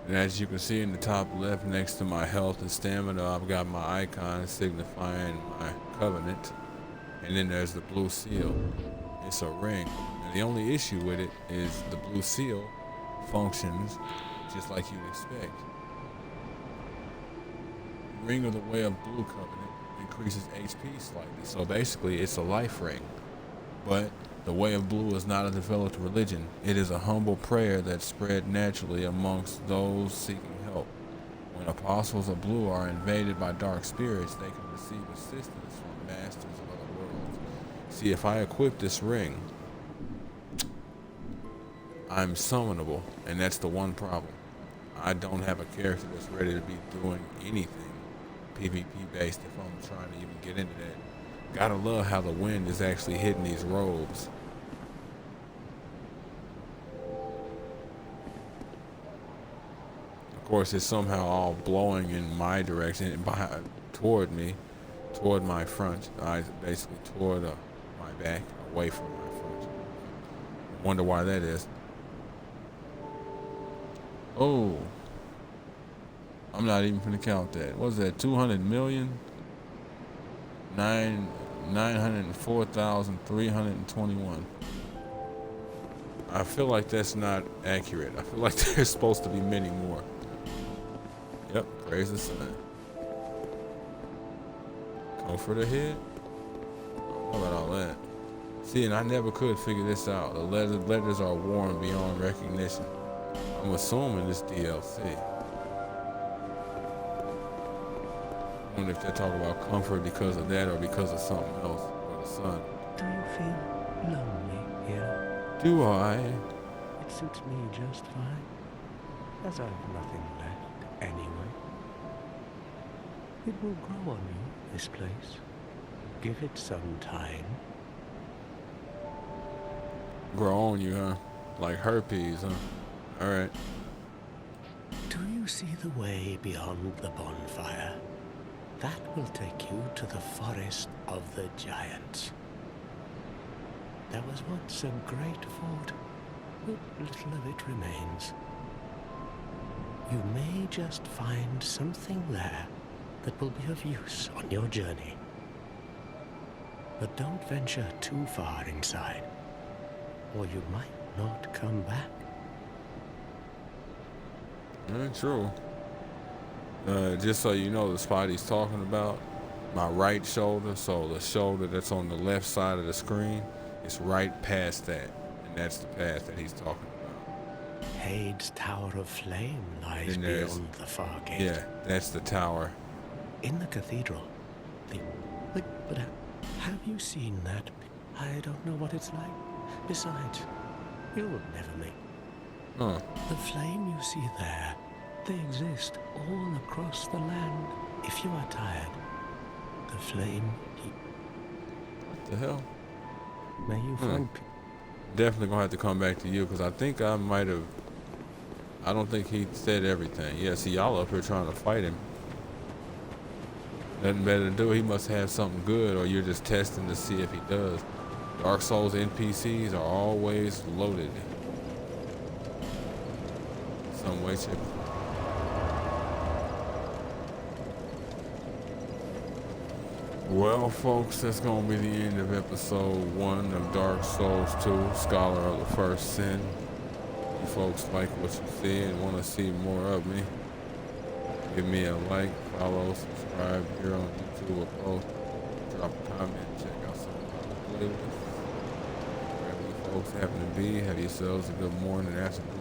And as you can see in the top left next to my health and stamina, I've got my icon signifying my covenant. And then there's the blue seal. It's a ring. And the only issue with it is the blue seal functions just like you'd expect. Ring of the Way of Blue Covenant increases HP slightly. So basically it's a life ring. But the Way of Blue is not a developed religion. It is a humble prayer that's spread naturally amongst those seeking help. When apostles of blue are invaded by dark spirits, they can receive assistance from masters of other worlds. See, if I equip this ring, I'm summonable, and that's the one problem. I don't have a character that's ready to be doing anything PvP based if I'm trying to even get into that. Gotta love how the wind is actually hitting these robes. Of course, it's somehow all blowing in my direction, toward me, toward my front. Basically toward my back, away from my front. I wonder why that is. Oh, I'm not even gonna count that. What's that? 200 million? 904,321. I feel like that's not accurate. I feel like there's supposed to be many more. Yep, praise the sun. Oh, for the head? How about all that? See, and I never could figure this out. The letters are worn beyond recognition. I'm assuming it's DLC. I wonder if they're talking about comfort because of that or because of something else for the sun. Do you feel lonely here? Do I? It suits me just fine, as I've nothing left anyway. It will grow on you, this place. Give it some time. Grow on you, huh? Like herpes, huh? Alright. Do you see the way beyond the bonfire? That will take you to the forest of the giants. There was once a great fort, but little of it remains. You may just find something there that will be of use on your journey. But don't venture too far inside, or you might not come back. True. Just so you know, the spot he's talking about, my right shoulder, so the shoulder that's on the left side of the screen, it's right past that, and that's the path that he's talking about. Hade's Tower of Flame lies And there's- beyond the far gate. Yeah, that's the tower. In the cathedral. But have you seen that? I don't know what it's like. Besides, you'll never make. Huh. The flame you see there, they exist all across the land. If you are tired, the flame. What the hell? May you find. Definitely gonna have to come back to you because I think I might have. I don't think he said everything. Yeah, see, y'all up here trying to fight him. Nothing better to do. He must have something good, or you're just testing to see if he does. Dark Souls NPCs are always loaded. Some way, shape. Well, folks, that's gonna be the end of episode 1 of Dark Souls 2, Scholar of the First Sin. You folks like what you see and want to see more of me, give me a like, follow, subscribe here on YouTube or both. Drop a comment, check out some of my playlists. Wherever you folks happen to be, have yourselves a good morning, afternoon,